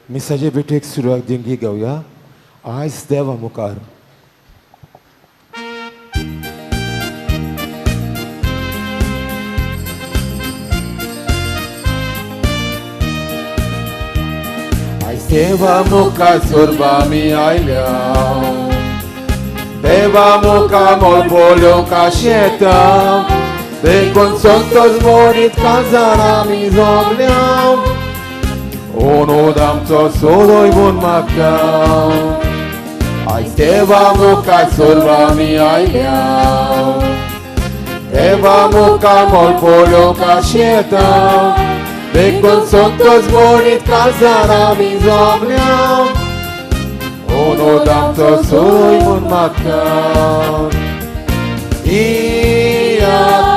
मिसाचे भेटेक सुरवात देणगी घेवया आयज देवा मुखार. आयज देवा मुखार सोरबा आमी आयल्या, देवा मुखार मोल बोलोवंक आशेता, देखून संतोष मोडीत काजार आमी जमल्या. ओनोद आमचो सोलोय म्हूण मागता, आयज देवा मुखार सोरबा आमी आयल्या, देवा मुखार मोल बोलोवंक आशेता, देखून संतोष मोडीत काजार आमी जमल्या. ओनोद आमचो सोलोय म्हूण मागता. इयात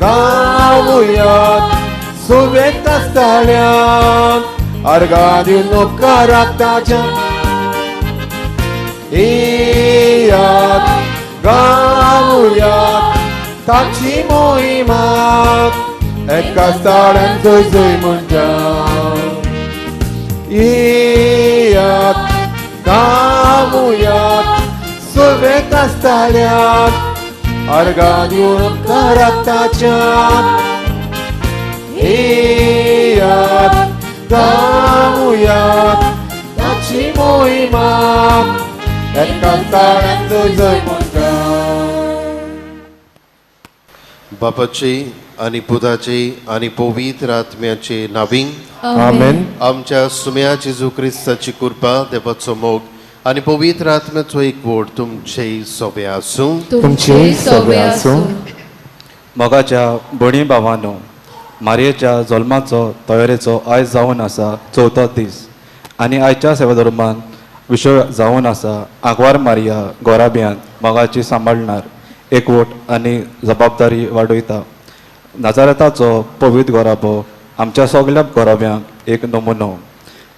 गावुयात सुवेत आसतल्यान, अर्घा दिवन उपकाराक ताच्या. इयात गावुयात ताची मोहिमाक, एका स्थळान जय जय म्हणटा. इयात गावुयात सुवेत आसतल्यान, अर्घा दिवन उपकाराक ताच्या. इयात गावुयात ताची मोहिमा, एका स्थळान जय जय म्हणटा. बापाचे आणि पुताचे आणि पवित्र आत्म्याचे नावीं आमेन. आमच्या सुम्या जेजू क्रिस्ताची कृपा, देवाचो मोग आणि पवित्र आत्म्याचो एकवट तुमचे सोबे आसूं. तुमचे सगळे आसूं. मोगाच्या भणी भावांनो, मारयेच्या जल्माचो तयारेचो आयज जावन आसा 4थो दीस, आनी आयच्या सेवाधर्मान विशय जावन आसा आग्वार मारिया गोराब्यान मोगाची सांबाळणार एकवट आनी जबाबदारी वाडयता. नाजारेताचो पवित्र गोराबो आमच्या सगळ्या गोराब्यांक एक नमुनो.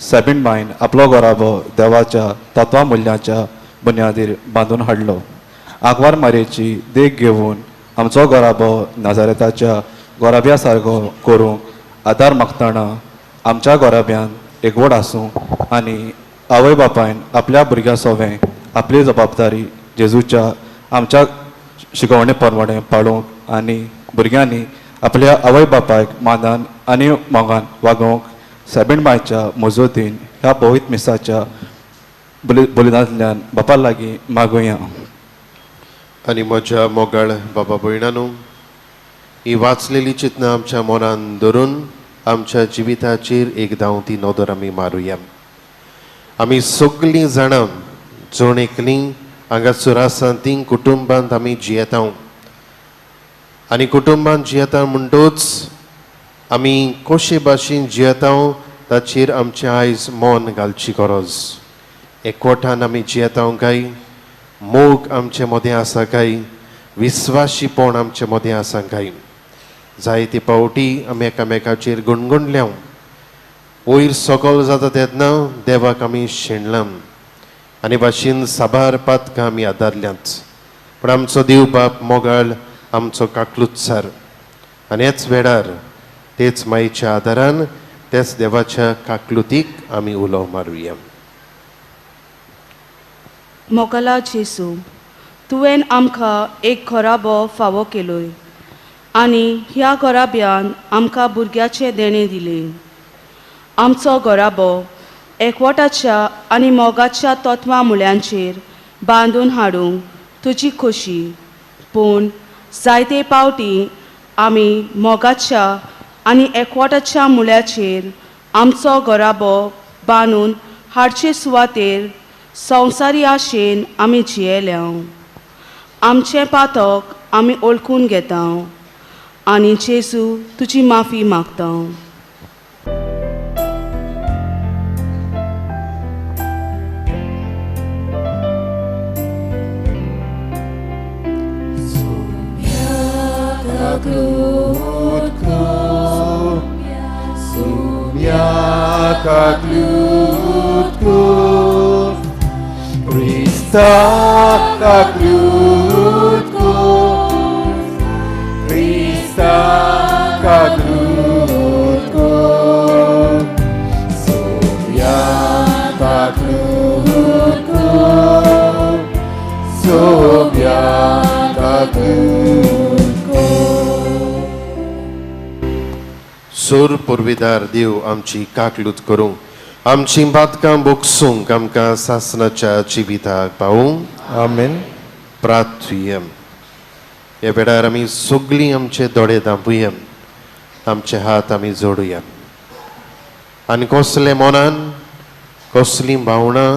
सेबीन बायन आपलो गोराबो देवाच्या तत्वा मुल्याच्या बुन्यादीर बांदून हाडलो. आग्वार मारयेची देख घेवन आमचो गोराबो नाजारेताच्या गोराब्या सारको करूंक आदार मागतना आमच्या गोराब्यान एकवट आसूं आनी आवय बापायन आपल्या भुरग्या सोवें आपली जबाबदारी जेजूच्या आमच्या शिकवणे प्रमाणे पाळूंक आनी भुरग्यांनी आपल्या आवय बापायक मानान आनी मोगान वागोवंक सेबीन बायच्या मजतीन ह्या पवित्र मिसाच्या बलिदानांतल्यान बापा लागीं मागुया. आणि म्हज्या मोगाळ बाबा भयणांनो, ही वाचलेली चित्नां आमच्या मनान धरून आमच्या जिविताचेर एक धांवती नदर आमी मारुया. आमी सगळीं जाणां जोण एकलीं हांगासर आसा तीं कुटुंबांत आमी जियेता, आनी कुटुंबांत जियेता म्हणटूच आमी कशे भाशेन जियेता ताचेर आमचें आयज मन घालची गरज. एकवटान आमी जियेता काय, मोग आमचे मदें आसा काय, विस्वाशीपण आमचे मदें आसा काय. जायते पावटी आमी एकामेकाचेर गुणगुणल्या, वयर सकल जाता तेन्ना देवाक आमी शेणलां आनी भाशेन साबार पातकां आमी आदारल्यांत. पण आमचो देव बाप मोगाळ आमचो काकलुत्सार, आनी हेच वेळार तेच मायेच्या आदारान तेच देवाच्या काकलुतीक आमी उलो मारुया. मोगाला जेसू, तुवें आमकां एक घोराबो फावो केलोय आनी ह्या घोराब्यान आमकां भुरग्याचे देणे दिले. आमचो घोराबो एकवटाच्या आनी मोगाच्या तत्वां मुळ्यांचेर बांदून हाडूंक तुजी खोशी. पूण जायते पावटी आमी मोगाच्या आनी एकवटाच्या मुळ्याचेर आमचो घोराबो बांदून हाडचे सुवातेर संवसारी आशेन आमी जियेल्या. आमचें पातक आमी ओळखून घेता आनी जेजू तुजी माफी मागता. Krista kakrutku, Krista kakrutku, Sumya 가꾸고 소명 가꾸고 सूर पुरविदार देव आमची काकलूत करूं आमची बातकां बोगसूंक आमकां सासनाच्या जिविताक पावूंक 아멘 प्रार्थुयम ह्या वेळार आमी सगळीं आमचे दोळे धांपूयम आमचे हात आमी जोडुया आनी कसले मनान कसली भावना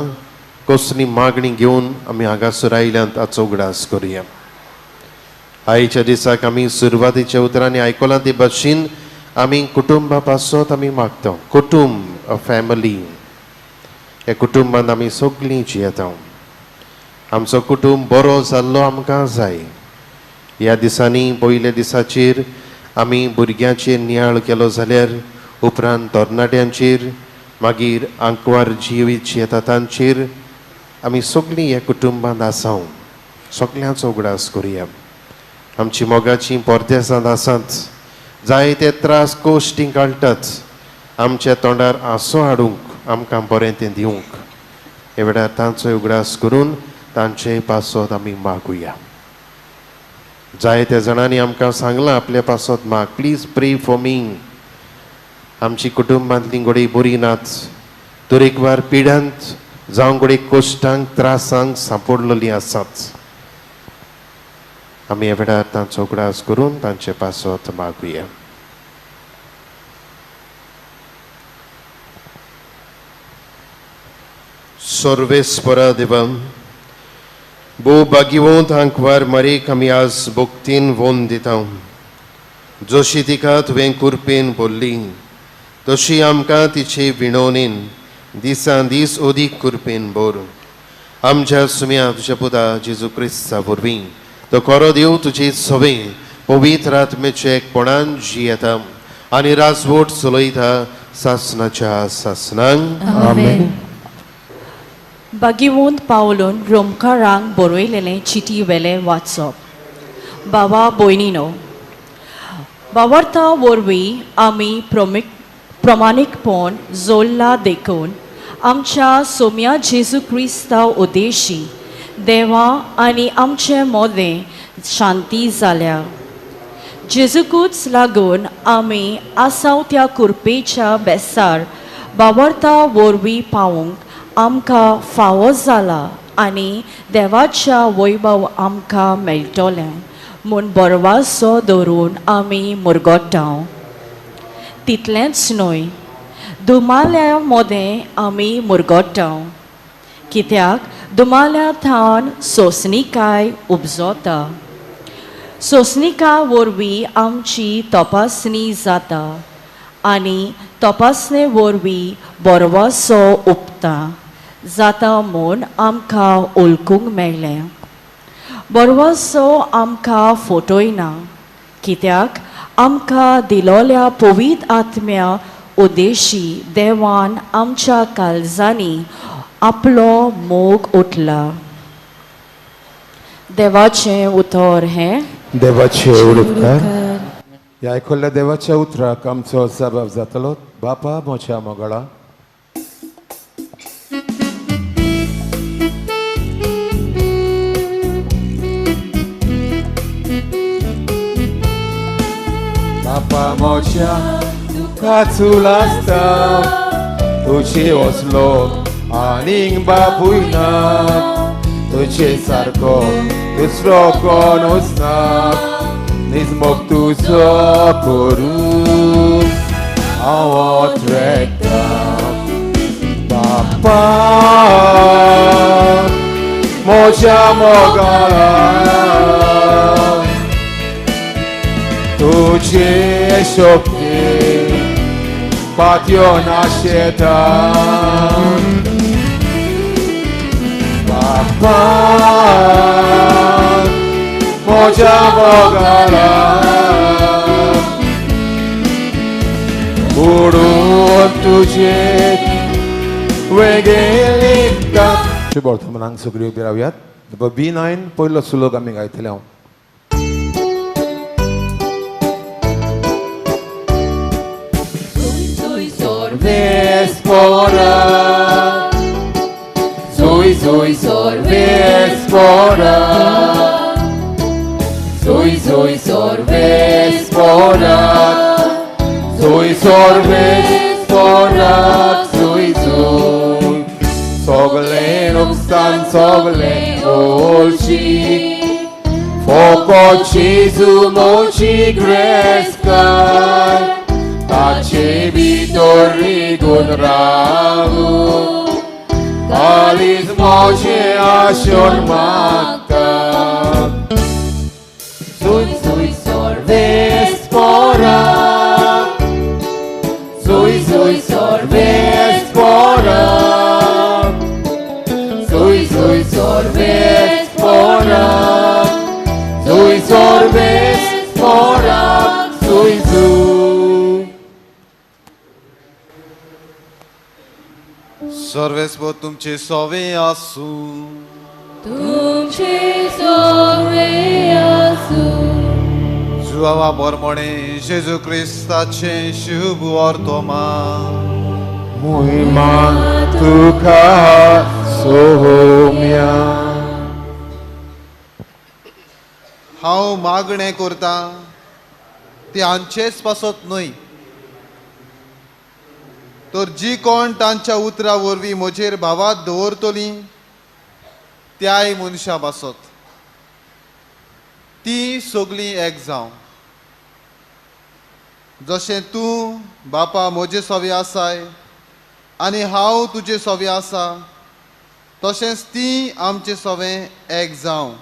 कसली मागणी घेवन आमी हांगासर आयल्यांत हाचो उगडास करुया आयच्या दिसाक आमी सुरवातीच्या उतरांनी आयकलां ते भाशेन आमी कुटुंबा पासत आमी मागता कुटुंब अ फॅमिली ह्या कुटुंबान आमी सगळीं जियेता आमचो कुटुंब बरो जाल्लो आमकां जाय ह्या दिसांनी पयल्या दिसाचेर आमी भुरग्यांचेर नियाळ केलो जाल्यार उपरांत तरणाट्यांचेर मागीर आंकवार जिवीत जियेता तांचेर आमी सगळीं ह्या कुटुंबांत आसांव सगळ्यांचो उगडास करुया आमची मोगाचीं परदेसांत आसात जायते त्रास कोश्टी काडटात आमच्या तोंडार आंसो हाडूंक आमकां बरें तें दिवंक हे वेळार तांचो उगडास करून तांचे पासत आमी मागुया जायत्या जाणांनी आमकां सांगलां आपल्या पासत माग प्लीज प्रे फॉर मी आमची कुटुंबांतलीं घोडी बरी नात तरेकवार पिड्यांत जावं घोडी कोश्टांक त्रासांक सांपडलेलीं आसात आमी ह्या वेळार तांचो उगडास करून तांचे पासत मागुया सर्वेस्परा देवा भो भाग्यवंत आंकवार मारेक आमी आज भोक्तीन वोन दिता जशी तिका तुवें कुरपेन बोल्ली तशी आमकां तिचे विणवणेन दिसान दीस ओदीक कुरपेन बोर आमच्या सुम्या तुज्या पुता जेजू क्रिस्ता वरवीं तो खरो देव तुजी सवे पवित्र आत्मेचे एकपणान जियेता आनी राजवट चलयता सासनाच्या सासनांक 아멘 भाग्यवंत पावलून रोमकारांक बरयलेलें चिटी वेलें वाचप बाबा भयणीनो वावरता वरवीं आमी प्रमाणीकपण जोडला देखून आमच्या सोम्या जेजू क्रिस्ता उद्देशी देवा आनी आमचे मोदें शांती जाल्या जेजूकूच लागून आमी आसाव त्या कुरपेच्या बेसार वावरता वरवीं पावूंक आमकां फावो जाला आनी देवाच्या वैभव आमकां मेळटलें म्हूण बरवासो धरून आमी मुरगोटाव तितलेंच न्हय दुमाल्या मोदें आमी मुरगोटाव कित्याक दुमाल्या थावन सोंसणीकाय उपजोता सोंसणीका वरवीं आमची तपासणी जाता आनी तपासणे वरवीं बरवासो उपता जाता म्हूण आमकां ओळखूंक मेळ्ळें बरवासो आमकां फटयना कित्याक आमकां दिलोल्या पवित्र आत्म्या उद्देशी देवान आमच्या काळजांनी आपलो मोग ओतला देवाचें उतर हें देवाचे उलोवकार ह्या आयकल्ल्या देवाच्या उतराक आमचो जबाब जातलो बापा म्हज्या मोगळा बापा म्हज्या दुखाचू लासता तुझे वसलो आनीक बापूय ना तुझे सारको दुसरो कोण वचना निजमोग तुजो करून हांव ट्रेकता बापा म्हज्या मोगाला तुझे शोभते पातयो नाशेता बापा म्हज्या मोगाला बुडून तुझे वेगळीका शुभ वर्तमानांक सगळीं उबी रावयात B9 पयलो सुलोक आमी गायतले हांव Vespora Vespora, Sui Sorvespora, Sui Sorvespora, Sui Sogle obstan sogle olci, Foco cizu moci crescai, Tace vitori gunravu, Kalis moce ashon makta. Sui sorvespora, Sui sorvespora, Sui sorvespora, Sui sorvespora, Sui. सर्वेस्व तुमचे सोवे आसू तुमचे सोवे आसू जुआवा बरमणे जेजू क्रिस्ताचे शुभ वर्तमान Muima tuka sohomya. हांव मागणें करता ती हांचेच पासत न्हय तर जी कोण तांच्या उतरा वरवीं म्हजेर भावात दवरतलीं त्याय मनशां पासत ती सगळीं एक जावं जशें तूं बापा म्हजे सोवे आसाय आनी हांव तुजे सोवे आसा तशेंच ती आमचे सोवे एक जावं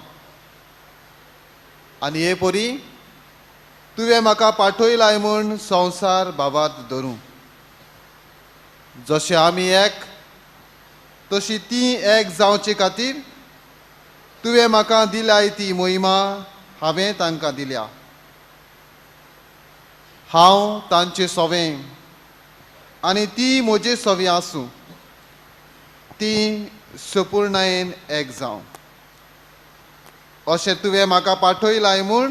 आनी हे परी तुवें म्हाका पाठयलाय म्हूण संवसार भावात धरूं जशें आमी एक तशी ती एक जावचे खातीर तुवें म्हाका दिल्याय ती मोहिमा हांवें तांकां दिल्या हांव तांचे सोवें आनी ती म्हजे सोवी आसूं ती संपूर्णयेन एक जावं अशें तुवें म्हाका पाठयलाय म्हूण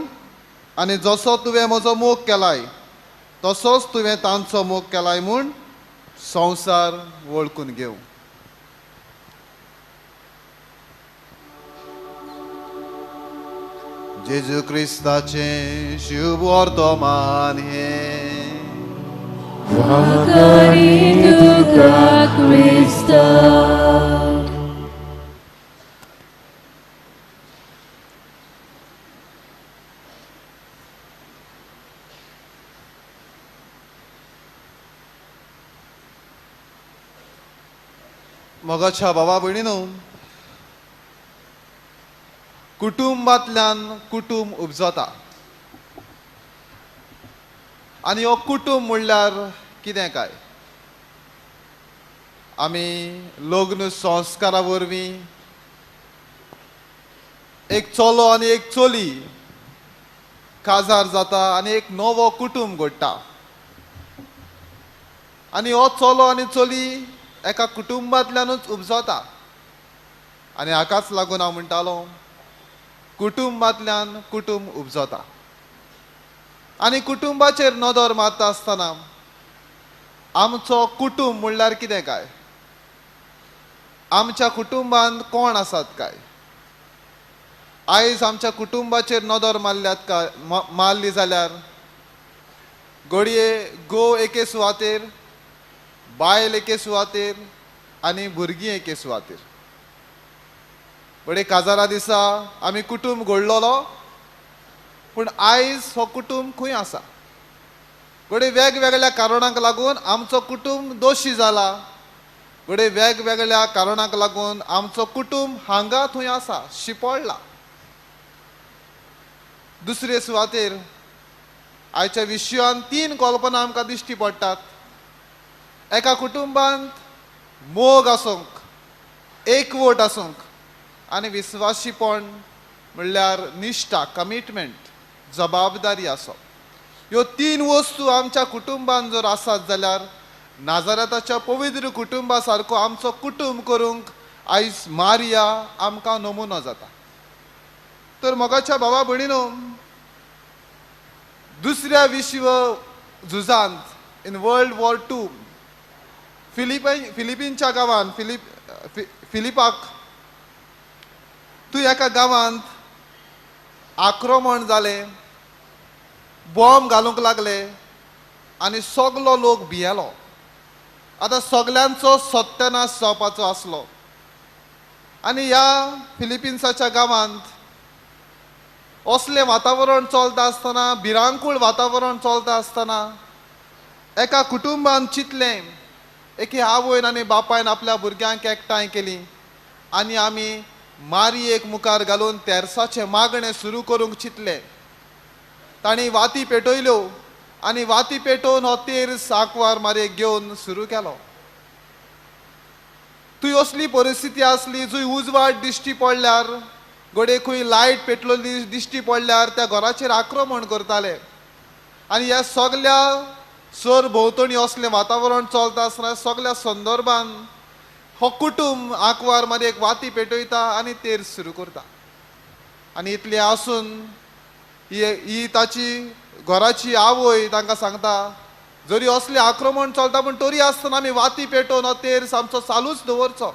आनी जसो तुवें म्हजो मोग केलाय तसोच तुवें तांचो मोग केलाय म्हूण संवसार वळखून घेवं जेजू क्रिस्ताचे शुभ वर्तमान हे Vakari tuka Krista मोगाच्या भावा भयणीनो कुटुंबांतल्यान कुटुंब उपजता आनी हो कुटुंब म्हणल्यार कितें काय आमी लग्न संस्कारा वरवीं एक चलो आनी एक चली काजार जाता आनी एक नवो कुटुंब घडटा आनी हो चलो आनी चली एका कुटुंबांतल्यानूच उपजता आनी हाकाच लागून हांव म्हणटालो कुटुंबांतल्यान कुटुंब उपजता आनी कुटुंबाचेर नदर मारता आसतना आमचो कुटुंब म्हणल्यार कितें काय आमच्या कुटुंबांत कोण आसात काय आयज आमच्या कुटुंबाचेर नदर मारली जाल्यार घडये घोव एके सुवातेर बायल एके सुवातेर आनी भुरगीं एके सुवातेर बडे काजारा दिसा आमी कुटुंब घडलोलो पूण आयज हो कुटुंब खंय आसा घडये वेगवेगळ्या कारणांक लागून आमचो कुटुंब दोशी जाला घडये वेगवेगळ्या कारणांक लागून आमचो कुटुंब हांगा थंय आसा शिपडला दुसरे सुवातेर आयच्या विशयान 3 कल्पना आमकां दिश्टी पडटात एका कुटुंबांत मोग आसूंक एकवट आसूंक आनी विस्वाशीपण म्हणल्यार निश्ठा कमिटमेंट जबाबदारी आसप ह्यो 3 वस्तू आमच्या कुटुंबांत जर आसात जाल्यार नाजारेताच्या पवित्र कुटुंबा सारको आमचो कुटुंब करूंक आयज मारिया आमकां नमुनो जाता तर मोगाच्या भावा भयणीनो दुसऱ्या विश्व झुजांत इन वर्ल्ड वॉर 2 फिलिपिनच्या गांवांत फिलिपाक तूं एका गांवांत आक्रमण जालें, बॉम्ब घालूंक लागले आनी सगलो लोक भियेलो. आतां सगल्यांचो सत्यानाश जावपाचो आसलो. आनी ह्या फिलिपिन्साच्या गांवांत असलें वातावरण चलता आसतना, भिरांकूळ वातावरण चलता आसतना एका कुटुंबान चिंतलें, एके आवयन आनी बापायन आपल्या भुरग्यांक एकठांय केली आनी आमी मारयेक मुखार घालून तेरसाचें मागणें सुरू करूंक चिंतलें. तांणी वाती पेटयल्यो आनी वाती पेटोवन हो तेर्स आंकवार मारयेक घेवन सुरू केलो. थंय असली परिस्थिती आसली जंय उजवाड दिश्टी पडल्यार, घोडे खंय लायट पेटलोली दिश्टी पडल्यार त्या घराचेर आक्रमण करताले. आनी ह्या सगल्या सर भोंवतणी असलें वातावरण चलता आसतना सगल्या संदर्भान हो कुटुंब आंकवार मारयेक वाती पेटयता आनी तेर्स सुरू करता. आनी इतलें आसून ही ताची घराची आवय तांकां सांगता, जरी असलें आक्रमण चलता पूण तरी आसतना आमी वाती पेटोवन हो तेर्स आमचो चालूच दवरचो.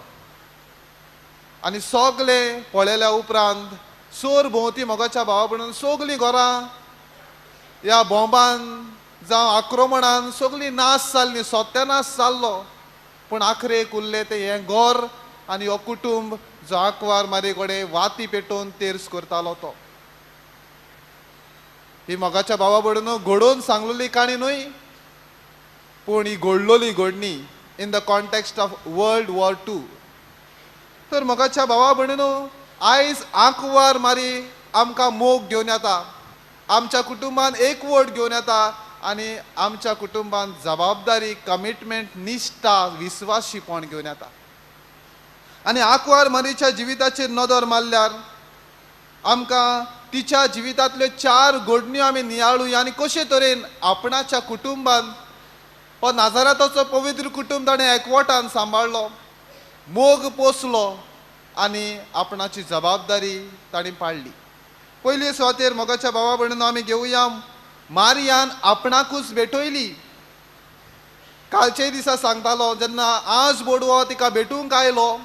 आनी सगळे पळयल्या उपरांत सोर भोंवती मोगाच्या भावा भयणीन सगलीं घरां ह्या बॉम्बान जावं आक्रमणान सगळीं नाश जाल्लीं, सत्यानाश जाल्लो. पूण आखरेक उरलें तें हें घर आनी हो कुटुंब जो आंकवार मारये कडेन वाती पेटोवन तेर्स करतालो तो. ही मोगाच्या भावा भयणीनो घडोवन सांगलेली काणी न्हय, पूण ही घडलोली घडणी in the context of world war 2. तर मोगाच्या भावा भयणीनो आयज आंकवार मारी आमकां मोग घेवन येता, आमच्या कुटुंबान एकवट घेवन येता आनी आमच्या कुटुंबान जबाबदारी, कमिटमेंट, निश्ठा, विस्वाशीपण घेवन येता. आनी आंकवार मारीच्या जिविताचेर नदर मारल्यार आमकां तिच्या जिवितांतल्यो 4 घडण्यो आमी नियाळुया आनी कशे तरेन आपणाच्या कुटुंबान हो नाजाराताचो पवित्र कुटुंब ताणें एकवटान सांबाळलो, मोग पोसलो आनी आपणाची जबाबदारी ताणें पाळली. पयले सुवातेर मोगाच्या भावा भयणीनो आमी घेवया मारियान आपणाकूच भेटयली. कालचे दिसा सांगतालो जेन्ना आज बोडवो तिका भेटूंक आयलो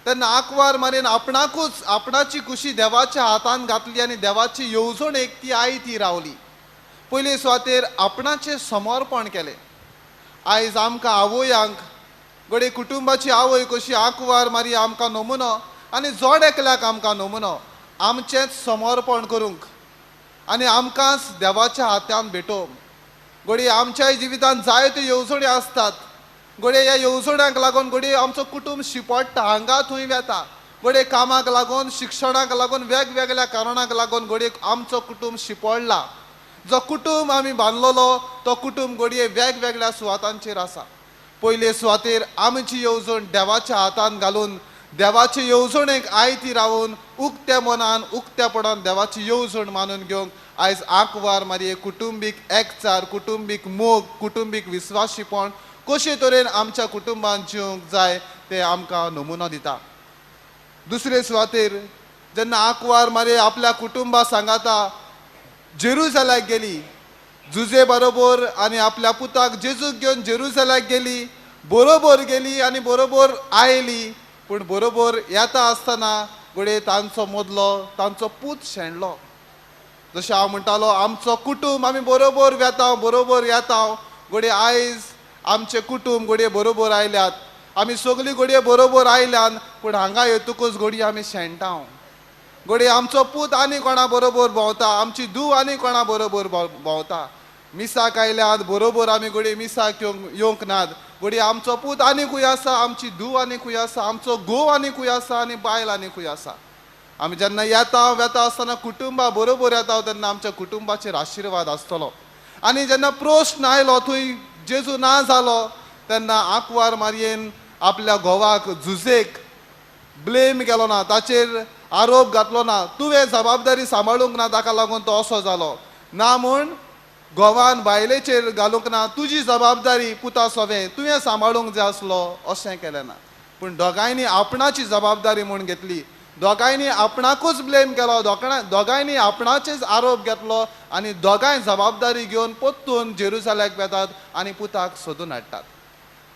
तेन्ना आंकवार मारयेन आपणाकूच आपणाची खुशी देवाच्या हातान घातली आनी देवाची येवजणेक ती ती रावली. पयले सुवातेर आपणाचें समर्पण केलें. आयज आमकां आवयांक घडये कुटुंबाची आवय कशी आंकवार मारी आमकां नमुनो आनी जोड एकल्याक आमकां नमुनो आमचेंच समर्पण करूंक आनी आमकांच देवाच्या हातान भेटोवंक. घडये आमच्या जिवितांत जायत्यो येवजण्यो आसतात. घडये ह्या येवजण्यांक लागून घडये आमचो कुटुंब शिपडटा, हांगा थंय वेता. घडये कामाक लागून, शिक्षणाक लागून, वेगवेगळ्या कारणांक लागून घडये आमचो कुटुंब शिपडला. जो कुटुंब आमी बांदलेलो तो कुटुंब घडये वेगवेगळ्या सुवातांचेर आसा. पयले सुवातेर आमची येवजण देवाच्या हातान घालून देवाचे येवजणेक आयती रावून उक्त्या मनान उक्त्यापणान देवाची येवजण मानून घेवंक आयज आंकवार मारये कुटुंबीक एकचार, कुटुंबीक मोग, कुटुंबीक विस्वाशीपण कशे तरेन आमच्या कुटुंबान जिवंक जाय ते आमकां नमुनो दिता. दुसरे सुवातेर जेन्ना आंकवार मारये आपल्या कुटुंबा सांगाता जेरुसलेमाक गेली, जुजे बरोबर आनी आपल्या पुताक जेजूक घेवन जेरुसलेमाक गेली, बरोबर गेली आनी बरोबर आयली. पूण बरोबर येता आसतना घडये तांचो मदलो तांचो पूत शेणलो. जशें हांव म्हणटालो आमचो कुटुंब आमी बरोबर वेता, बरोबर येता. घडये आयज आमचे कुटुंब घडये बरोबर आयल्यात, आमी सगळीं घडये बरोबर आयल्यान पूण हांगा येतकूच घडये आमी शेणटा. घडये आमचो पूत आनी कोणा बरोबर भोंवता, आमची धूव आनी कोणा बरोबर भोंवता. मिसाक आयल्यात बरोबर आमी घडये मिसाक येवंक नात. घडये आमचो पूत आनी खंय आसा, आमची धूव आनी खंय आसा, आमचो घोव आनी खंय आसा आनी बायल आनी खंय आसा. आमी जेन्ना येता वेता आसतना कुटुंबा बरोबर येता तेन्ना आमच्या कुटुंबाचेर आशिर्वाद आसतलो. आनी जेन्ना प्रश्न आयलो थंय जेजू ना जालो तेन्ना आंकवार मारयेन आपल्या घोवाक जुजेक ब्लेम केलो ना, ताचेर आरोप घातलो ना. तुवें जबाबदारी सांबाळूंक ना ताका लागून तो असो जालो ना म्हूण घोवान बायलेचेर घालूंक ना, तुजी जबाबदारी पुता सोवें तुवें सांबाळूंक जाय आसलो अशें केलें ना. पूण दोगांयनी आपणाची जबाबदारी म्हूण घेतली. दोगांयनी आपणाकूच ब्लेम केलो, दोगांयनी आपणाचेच आरोप घेतलो आनी दोगांय जबाबदारी घेवन परतून जेरुसलेमाक वेतात आनी पुताक सोदून हाडटात.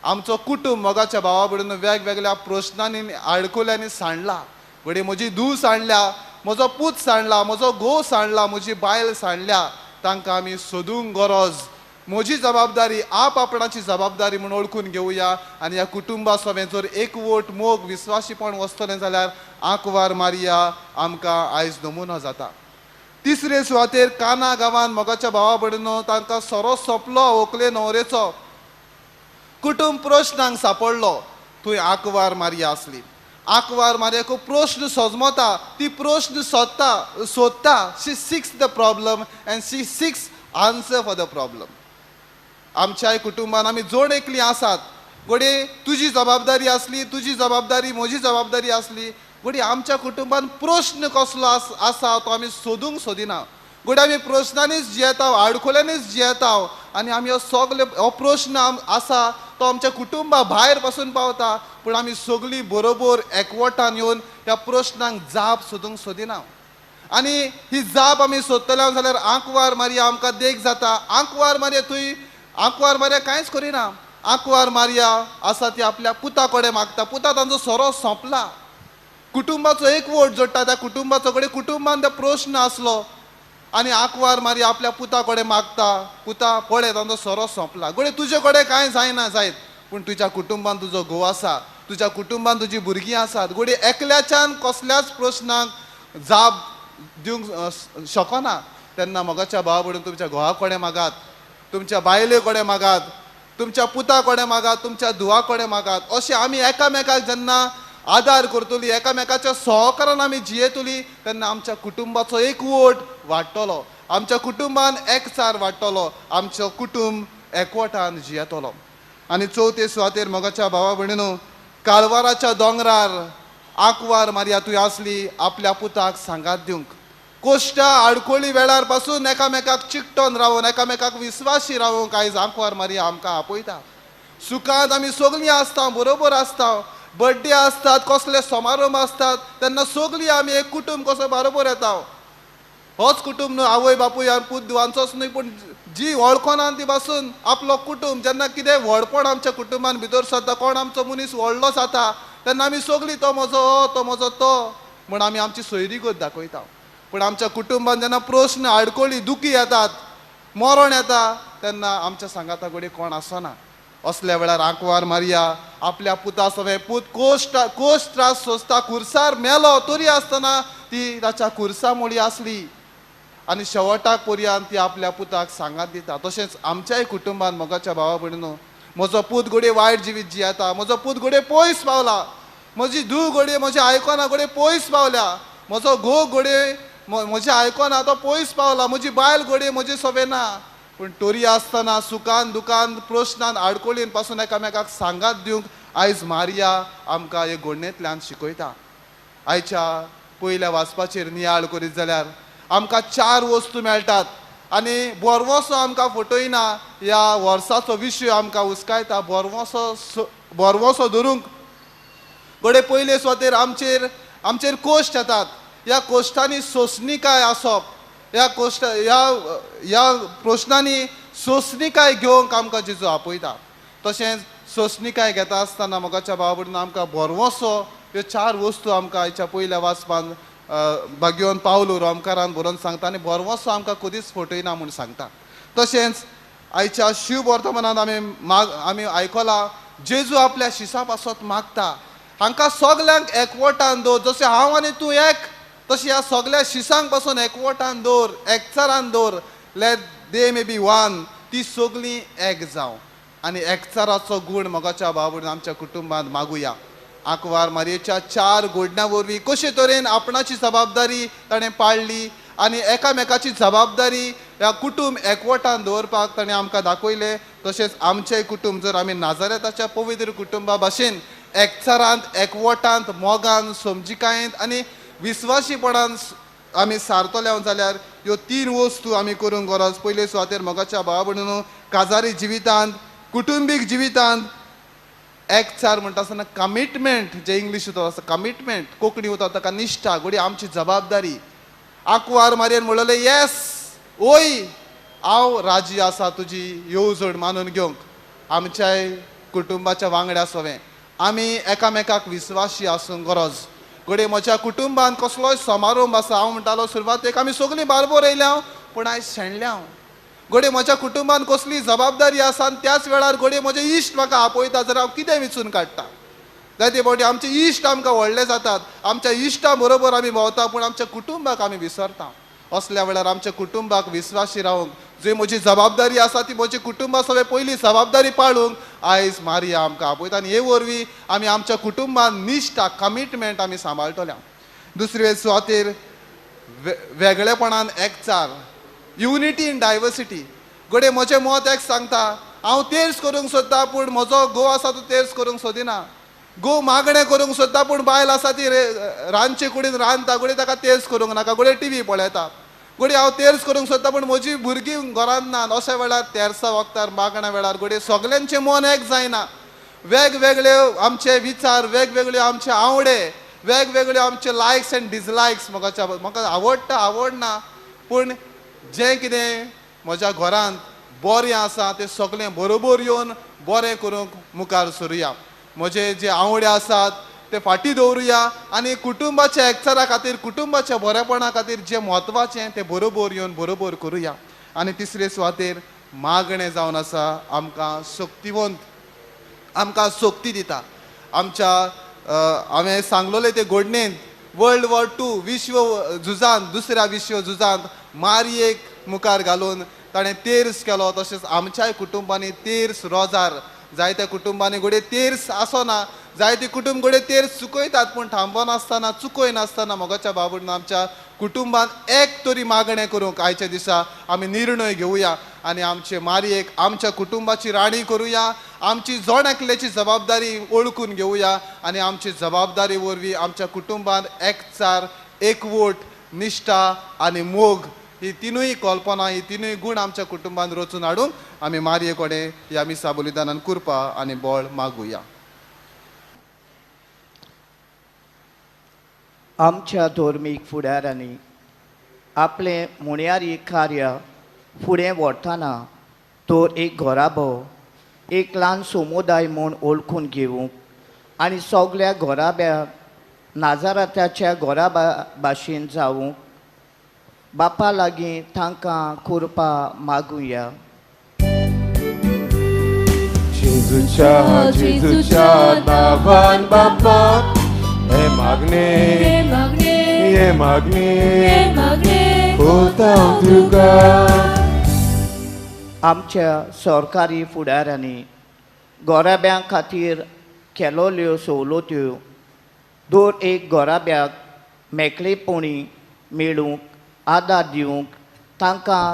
आमचो कुटुंब मोगाच्या भावा भयणीनो वेगवेगळ्या प्रश्नांनी आडकुल्यांनी सांडला. घोडे म्हजी धूव सांडल्या, म्हजो पूत सांडला, म्हजो घोव सांडला, म्हजी बायल सांडल्या, तांकां आमी सोदूंक गरज. म्हजी जबाबदारी आपणाची जबाबदारी म्हूण ओळखून घेवया आनी ह्या कुटुंबा समेत जर एकवट मोग विस्वासीपण वचतलें जाल्यार आंकवार मारया आमकां आयज नमुनो जाता. तिसरे सुवातेर काना गांवांत मोगाच्या भावा भयणीनो तांकां सोरो सोंपलो व्हंकले न्हवरेचो. कुटुंब प्रश्नांक सांपडलो, थंय आंकवार मारया आसली. आंकवार मारयाक प्रश्न सजमता, ती प्रश्न सोदता. She seeks the problem and she seeks answer for the problem. आमच्याय कुटुंबान आमी जोड एकली आसात. घोडे तुजी जबाबदारी आसली, तुजी जबाबदारी म्हजी जबाबदारी आसली. घोडी आमच्या कुटुंबान प्रश्न कसलो आसा तो आमी सोदूंक सोदिना. घोडी आमी प्रश्नांनीच जियेता, आडखोल्यांनीच जियेता आनी आमी हो प्रश्न आसा तो आमच्या कुटुंबा भायर पासून पावता, पूण आमी सगळीं बरोबर एकवटान येवन ह्या प्रश्नांक जाप सोदूंक सोदिना. आनी ही जाप आमी सोदतले जाल्यार आंकवार मारया आमकां देख जाता. आंकवार मारया थंय आंकवार मारया कांयच करिना. आंकवार मारया आसा ती आपल्या पुता कडेन मागता. पुता तांचो सोरो सोंपला. कुटुंबाचो एकवट जोडटा, त्या कुटुंबाचो कडेन कुटुंबान तो प्रश्न आसलो आनी आंकवार मारया आपल्या पुता कडेन मागता. पुता पळय तांचो सोरो सोंपला. घोडे तुजे कडेन कांय जायना जायत, पूण तुज्या कुटुंबान तुजो घोव आसा, तुज्या कुटुंबान तुजी भुरगीं आसात. घोडे एकल्याच्यान कसल्याच प्रश्नांक जाप दिवंक शकना. तेन्ना मोगाच्या भावा भयणीनो तुमच्या घोवा कडेन मागात, तुमच्या बायले कडेन मागात, तुमच्या पुता कडेन मागात, तुमच्या धुवा कडेन मागात. अशें आमी एकामेकाक जेन्ना आदार करतली, एकामेकाच्या सहकारान आमी जियेतली, तेन्ना आमच्या कुटुंबाचो एकवट वाडटलो, आमच्या कुटुंबान एकचार वाडटलो, आमचो कुटुंब एकवटान जियेतलो. आनी चवथे सुवातेर मोगाच्या भावा भयणीनो काळवाराच्या दोंगरार आंकवार मारया तुवें आसली आपल्या पुताक सांगात दिवंक. कोश्टा आडखोळी वेळार पासून एकामेकाक चिकटोन रावून एकामेकाक विस्वासी रावूंक आयज आंकवार मारया आमकां आपयता. सुखांत आमी सगळीं आसता, बरोबर आसता. बर्थडे आसतात, कसले समारंभ आसतात, तेन्ना सगळीं आमी एक कुटुंब कसो बरोबर येता. होच कुटुंब न्हू, आवय बापूय आनी पूत दुवांचोच न्हय, पूण जी वळखोना ती पासून आपलो कुटुंब. जेन्ना कितें व्हडपण आमच्या कुटुंबान भितर सरता, कोण आमचो मनीस व्हडलो जाता, तेन्ना आमी सगळीं तो म्हजो तो म्हूण आमी आमची सोयरीगत दाखयता. पूण आमच्या कुटुंबान जेन्ना प्रश्न आडकोळी दुखी येतात, मरण येता, तेन्ना आमच्या सांगाता कडेन कोण आसना. असल्या वेळार आंकवार मारया आपल्या पुता सवे. पूत कोश त्रास सोंसता, खुर्सार मेलो तरी आसतना ती ताच्या खुर्सा मोडी आसली आनी शेवटाक पर्यंत ती आपल्या पुताक सांगात दिता. तशेंच आमच्याय कुटुंबान मोगाच्या भावा भयणीनो म्हजो पूत घोडये वायट जिवीत जियेता, म्हजो पूत घोडये पयस पावला, म्हजी धूव घोडये म्हजे आयकोना घोडये पयस पावल्या, म्हजो घोव घोडये म्हजे आयकोना तो पयस पावला, म्हजी बायल घोडये म्हजे सवे ना. पूण तोरी आसतना सुखान दुखान प्रश्नान आडकोळीन पासून एकामेकाक सांगात दिवंक आयज मारया आमकां हे घोडणेंतल्यान शिकयता. आयच्या पयल्या वाचपाचेर नियाळ करीत जाल्यार आमकां 4 वस्तू मेळटात आनी बोरवोसो आमकां फटयना. ह्या वर्साचो विशय आमकां उस्कायता बोरवोसो धरूंक. घोडे पयले सुवातेर आमचेर कोश्ट येतात. ह्या कोश्टांनी सोंसणीकाय आसप, ह्या प्रश्नांनी सोंसणीकाय घेवंक आमकां जेजू आपयता. तशेंच सोंसणीकाय घेता आसतना मोगाच्या भावा भयणीनो आमकां बोरवोसो ह्यो 4 वस्तू आमकां आयच्या पयल्या वाचपान भाग्योन पावलो रोमकारान बरोवन सांगता आनी बोरवोसो आमकां कधीच फटयना म्हूण सांगता. तशेंच आयच्या शिव वर्तमानांत आमी आयकलां जेजू आपल्या शिसा पासत मागता. हांकां सगल्यांक एकवटान दवर, जशें हांव आनी तूं एक, तशें ह्या सगळ्या शिसांक पासून एकवटान दवर, एकचारान दवर. Late they may be one, ती सगळीं एक जावं आनी एकचाराचो गूण मोगाच्या भावा भयणीनो आमच्या कुटुंबांत मागुया. आंकवार मारयेच्या 4 घोडण्यां वरवीं कशे तरेन आपणाची जबाबदारी ताणें पाळली आनी एकामेकाची जबाबदारी ह्या कुटुंब एकवटान दवरपाक ताणें आमकां दाखयलें. तशेंच आमचें कुटुंब जर आमी नाजारेताच्या पवित्र कुटुंबा भाशेन एकचारांत, एकवटांत, मोगान, समजिकायेंत आनी विस्वासीपणान आमी सारतले जाल्यार ह्यो 3 वस्तू आमी करूंक गरज. पयले सुवातेर मोगाच्या भावा भयणीनो काजारी जिवितांत, कुटुंबीक जिवितांत एकचार म्हणटा आसतना कमिटमेंट, जे इंग्लीश उतर आसा कमिटमेंट, कोंकणी उतर ताका निश्ठा. घोडी आमची जबाबदारी. आंकवार मारयेन म्हणलें येस ओय हांव राजी आसा तुजी येवजण मानून घेवंक. आमच्याय कुटुंबाच्या वांगड्या सवें आमी एकामेकाक विस्वासी आसूंक गरज. घोडे म्हज्या कुटुंबान कसलोय समारोप आसा हांव म्हणटालो सुरवातेक आमी सगळीं बारबोर येयल्या पूण आयज शेणल्या घोडे म्हज्या कुटुंबान कसली जबाबदारी आसा आनी त्याच वेळार घोडे म्हजे इश्ट म्हाका आपयता जाल्यार हांव कितें विचून काडटा जायते फावटी आमचे इश्ट आमकां व्हडले जातात आमच्या इश्टा बरोबर आमी भोंवता पूण आमच्या कुटुंबाक आमी विसरता असल्या वेळार आमच्या कुटुंबाक विश्वासी रावंक जी म्हजी जबाबदारी आसा ती म्हजी कुटुंबा सगळे पयली जबाबदारी पाळूंक आयज मारिया आमकां आपयता आनी हे वरवीं आमी आमच्या कुटुंबान निश्ठा कमिटमेंट आमी सांबाळटल्या दुसरे सुवातेर वेगळेपणान एकचार युनिटी इन डायवर्सिटी घोडे म्हजें मत एक सांगता हांव तेर्स करूंक सोदता पूण म्हजो घोव आसा तो तेर्स करूंक सोदिना घोव मागणें करूंक सोदता पूण बायल आसा ती रांदचे कुडीन रांदता घोडे ताका तेर्स करूंक नाका घोडे टीव्ही पळयता घोडे हांव तेर्स करूंक सोदता पूण म्हजी भुरगीं घरांत ना अशा वेळार तेर्सा वखदार मागण्या वेळार घोडे सगल्यांचें मन एक जायना वेगवेगळे आमचे विचार वेगवेगळ्यो आमचे आवडे वेगवेगळ्यो आमचे लायक्स एंड डिसलायक्स म्हाका आवडटा आवडना पूण जें कितें म्हज्या घरांत बरें आसा तें सगळें बरोबर येवन बरें करूंक मुखार सरुया म्हजे जे आवडे आसात ते फाटीं दवरुया आनी कुटुंबाच्या एकचारा खातीर कुटुंबाच्या बरेपणा खातीर जें म्हत्वाचें तें बरोबर येवन बरोबर करुया आनी तिसरे सुवातेर मागणें जावन आसा आमकां शक्तिवंत आमकां शक्ती दिता आमच्या हांवें सांगलोलें ते घडणेंत वर्ल्ड वॉर 2 विश्व झुजांत दुसऱ्या विश्व झुजांत मारयेक मुखार घालून ताणें तेर्स केलो तशेंच आमच्याय कुटुंबांनी तेर्स रोजार जायत्या कुटुंबांनी घोडे तेर्स आसना जायते कुटुंब घोडे तेर्स चुकयतात पूण थांबो नासतना चुकय नासतना मोगाच्या बाबून आमच्या कुटुंबान एक तरी मागणें करूंक आयच्या दिसा आमी निर्णय घेवया आनी आमचे मारयेक आमच्या कुटुंबाची राणी करुया आमची जण एकल्याची जबाबदारी ओळखून घेवया आनी आमची जबाबदारी वरवीं आमच्या कुटुंबान एकचार एकवोट निश्ठा आनी मोग ही तिनूय कल्पना ही तिनूय गूण आमच्या कुटुंबान रचून हाडूंक आमी मारये कडेन ह्या मिसा बलिदानान कृपा आनी बळ मागुया आमच्या धर्मीक फुडाऱ्यांनी आपले मुण्यारी कार्य फुडें व्हरतना तर एक घोराबो एक ल्हान समुदाय म्हूण ओळखून घेवंक आनी सगळ्या घोराब्याक नाजारात्याच्या घोरा भाशेन जावंक बापा लागीं तांकां कृपा मागुया जेजूच्या नांवान बापाक हे मागणे कोता तुका आमच्या सरकारी फुडाऱ्यांनी गोराब्यां खातीर केलोल्यो सवलत्यो दर एक गोराब्याक मेकळेपणी मेळूंक आदार दिवंक तांकां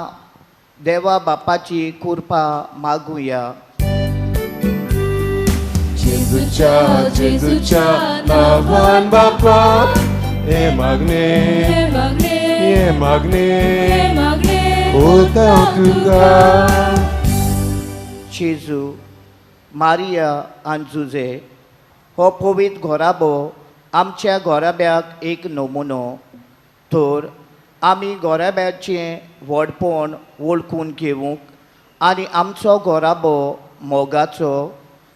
देवा बापाची कृपा मागुया जेजूच्या नांवान बापाक हे मागणे कोता तुका जेजू मारिया आनी जुजे हो पवित्र घोराबो आमच्या घोराब्याक एक नमुनो तर आमी घोराब्याचें व्हडपण वळखून घेवंक आनी आमचो घोराबो मोगाचो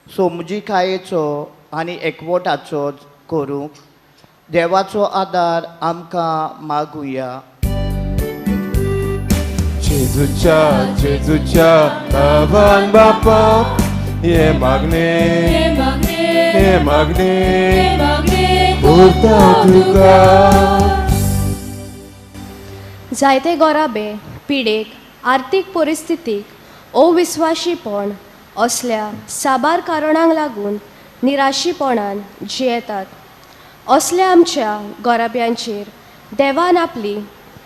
समजिकायेचो आनी एकवटाचो करूंक देवाचो आदार आमकां मागुया जेजूच्या नांवान बापाक हे मागणे कोता तुका जायते गोराबे पिडेक आर्थीक परिस्थितीक अविस्वाशीपण असल्या साबार कारणांक लागून निराशीपणान जियेतात असल्या आमच्या गोराब्यांचेर देवान आपली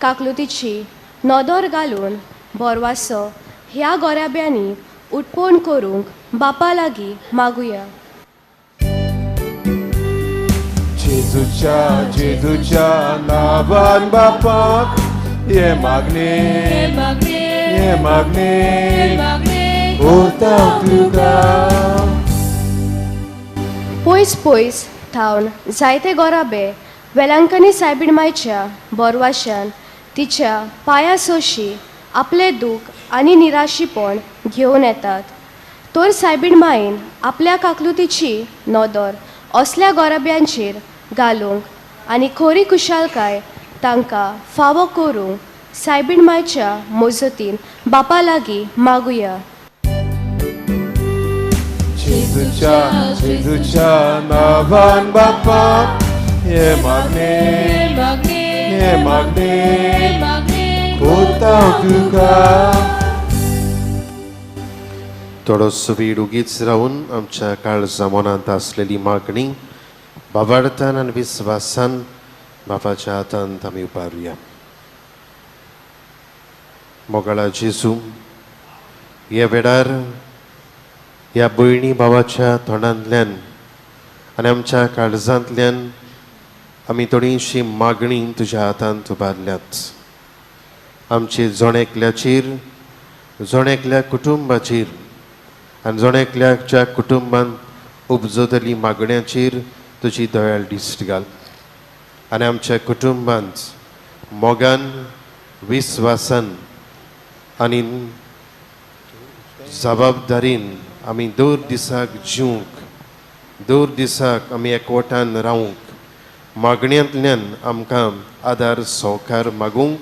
काकलुतीची नदर घालून बोरवासो ह्या गोराब्यांनी उत्पन्न करूंक बापा लागीं मागुया जेजूच्या नांवान बापाक हे मागणे कोता तुका पयस पयस थावन जायते गोराबे वेलांकनी सायबीणमायच्या बोरवाश्यान तिच्या पांया सोशी आपले दूख आनी निराशीपण घेवन येतात तर सायबीणमायेन आपल्या काकलुतीची नदर असल्या गोराब्यांचेर घालूंक आनी खरी खुशालकाय तांकां फावो करूंक सायबीण मायच्या मोजतीन बापा लागीं मागुया. जेजूच्या नावान बापा हे मागणे कोता तुका. थोडोसो वेळ उगीच रावून आमच्या काळजा मनांत आसलेली मागणी बाबार्थान आनी विस्वासान बापाच्या हातांत आमी उबारुया. मोगाळा जेजू, ह्या वेळार ह्या भयणी भावाच्या तोंडांतल्यान आनी आमच्या काळजांतल्यान आमी थोडीशी मागणी तुज्या हातांत उबारल्यात. आमचे जोणेकल्याचेर, जोणेकल्या कुटुंबाचेर आनी जोणेकल्याच्या कुटुंबांत उपजतली मागण्याचेर तुजी दयाळ दिश्ट घाल. आनी आमच्या कुटुंबांत मोगान, विस्वासान आनी जबाबदारीन आमी दर दिसाक जिवंक, दर दिसाक आमी एकवटान रावंक, मागण्यांतल्यान आमकां आदार सहकार मागूंक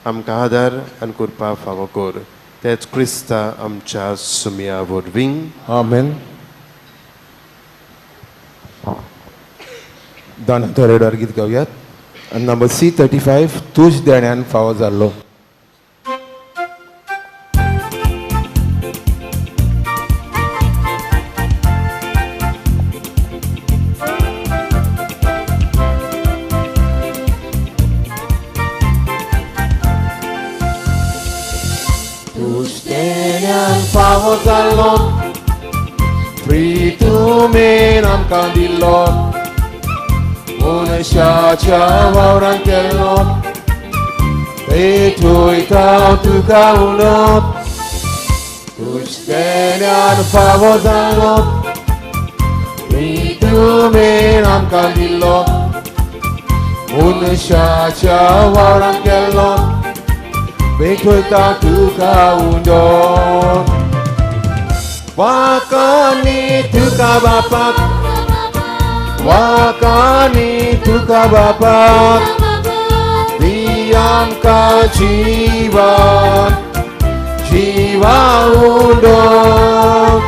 आमकां आदार आनी करपा फावो कर. तेच क्रिस्ता आमच्या सुमया वरवीं. आमेन. दानाचो रेडर गीत गावयात. नंबर C35 तुज देण्यान फावो जाल्लो. फावो जाल्लो फ्री तुवें आमकां दिल्लो मनशाच्या वावरांत केल्लो भेटयता तुका उलोवप. तुज्यान फावो जाल्लो फ्री तुवें आमकां दिल्लो मनशाच्या वावरांत केल्लो भेटयता तुका उलोवप. वाकानी तुका बापाक, वाकानी तुका बापाक दी आमकां जिवान, जिवा उलोवप.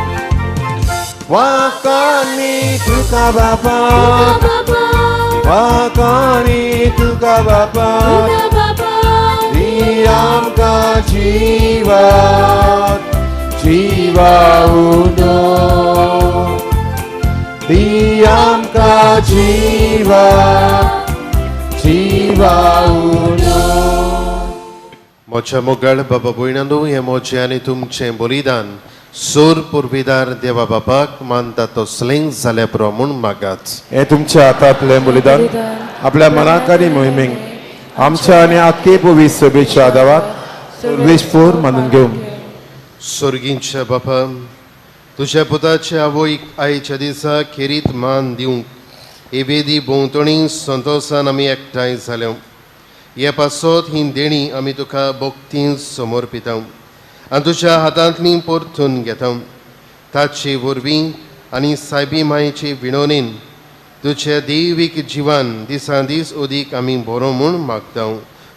वाकानी तुका बापाक, वाकानी तुका बापाक दी आमकां जिवान, जिवा उलोवप. दी आमकां जिवा, जिवा उलोवप. म्हज्या मोगाळ बाबा भयणांनो, हें म्हजें आनी तुमचें बलिदान सोर पुर्विदार देवा बापाक मानता तसलें जाल्या पुरो म्हूण मागात. हे तुमच्या हातांतलें बलिदान आपल्या मनाक आनी मोहिमेक आमच्या आनी आख्खे पवित्र सभेच्या आदारात सर्वेस्पोर मानून घेवंक. स्वर्गींच्या बापा, तुज्या पुताच्या आवयक आयच्या दिसा खेरीत मान दिवंक हे वेदी भोंवतणी संतोशान आमी एकठांय जाल्यो. हे पासत ही देणी आमी तुका भक्तीन समर्पिता आनी तुज्या हातांतली परतून घेता. ताचे वरवीं आनी सायबी मायेचे विणवणेन तुज्या दैवीक जिवान दिसान दीस अदीक आमी बरो म्हूण मागता.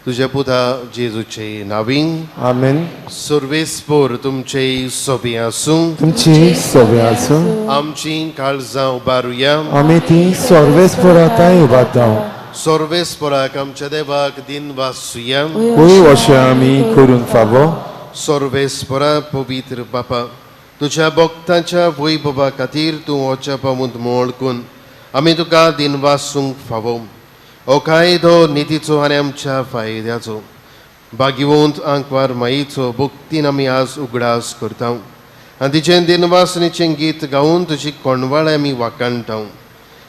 तुज्या पुता जेजूचे नांवीं. आमेन. सर्वेस्पोर तुमचे सोबी आसूं. तुमची सभे आसूं. आमची काळजां उबारुया. आमी ती सर्वेस्पोरांताय उबारता. सर्वेस्पोराक आमच्या देवाक दिन वासुया. खंय अशें आमी करून फावो. सर्वेस्पोरा पवित्र बापा, तुज्या भक्तांच्या वैभवा खातीर तूं वच्या पावूंत मोळकून आमी तुका दिन वासूंक फावो. हो कायदो नितीचो आनी आमच्या फायद्याचो भाग्यवंत आंकवार मायेचो भक्तीन आमी आज उगडास करता आनी तिचें दिनवासनेचें गीत गावन तुजी कोणवाळे आमी वाकाणटा.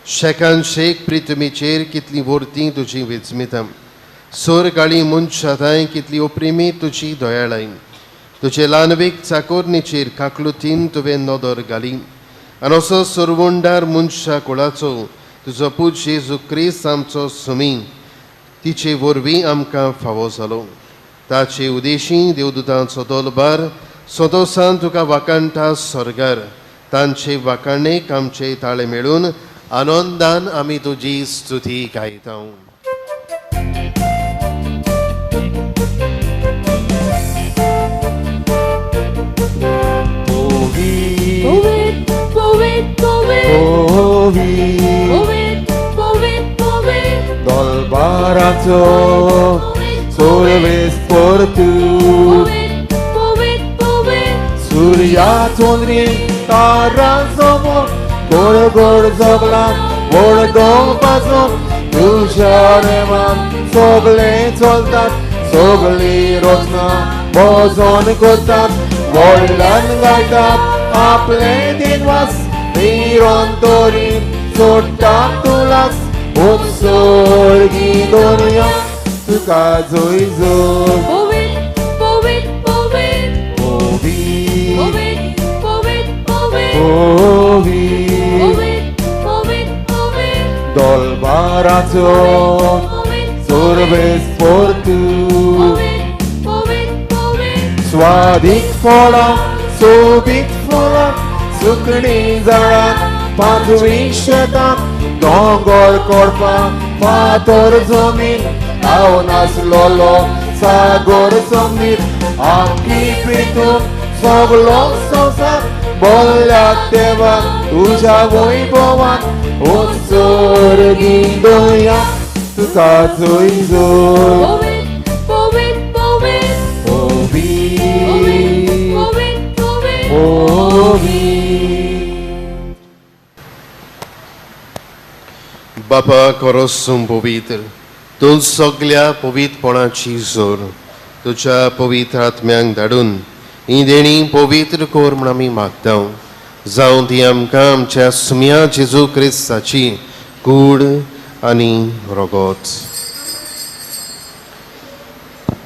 शेकान शेक प्रितमेचेर कितली वर्तीं तुजी वेंचमिता. सोर काळी मनशाताय कितली अप्रिमी तुजी दयाळाय. तुजे ल्हानवेक चाकोरणेचेर काकलुतीन तुवें नदर घाली आनी असो सर्वंडार मनशा कुळाचो तुजो पूत जेजू क्रिस्त आमचो सुमी तिचे वरवीं आमकां फावो जालो. ताचे उदेशी देवदूतांचो दलबार संतोशान तुका वाकाणटा स्वर्गार. तांचे वाकाणेक आमचे ताळे मेळून आनंदान आमी तुजी स्तुती गायता. Poet, poet, poet, poet, poet, poet, dolbarato sorves por tu poet, poet, poet, सूर्यातून तारा समोर गोड गोड जगला वडदों पासून तुझ्या रेमान सगळे चलतात सगळी रचना भजन करतात व्हडल्यान गायतात आपले दिनवास निरंतरी सोडटात तुलाच उत्सर्गी दुनिया तुका जय जय poet, poet, poet, ओवी poet, poet, poet, ओवी poet, poet, poet, dolbarato poet, sorves por tu poet, poet, poet, स्वादिक फळां सोबीत फुलां सुकणी झाडां पांचवी शेतां दोंगर करपाक फातर जमीन हांव नासलोलो सागर समीर आख्खी पृथ्वी सगळो संवसार बोल्ल्या देवा तुझ्या वैभवान उत्सर्गी दोया तुका जय जय poet, poet, poet, ओवी poet, poet, ओवी बापा खरोच पवित्र तूं सगळ्या पवित्रपणाची जोर तुझ्या पवित्र आत्म्यांक धाडून ही देणी पवित्र कोर म्हूण आमी मागता जावं ती आमकां आमच्या सुम्या जेजू क्रिस्ताची कूड आनी रगत.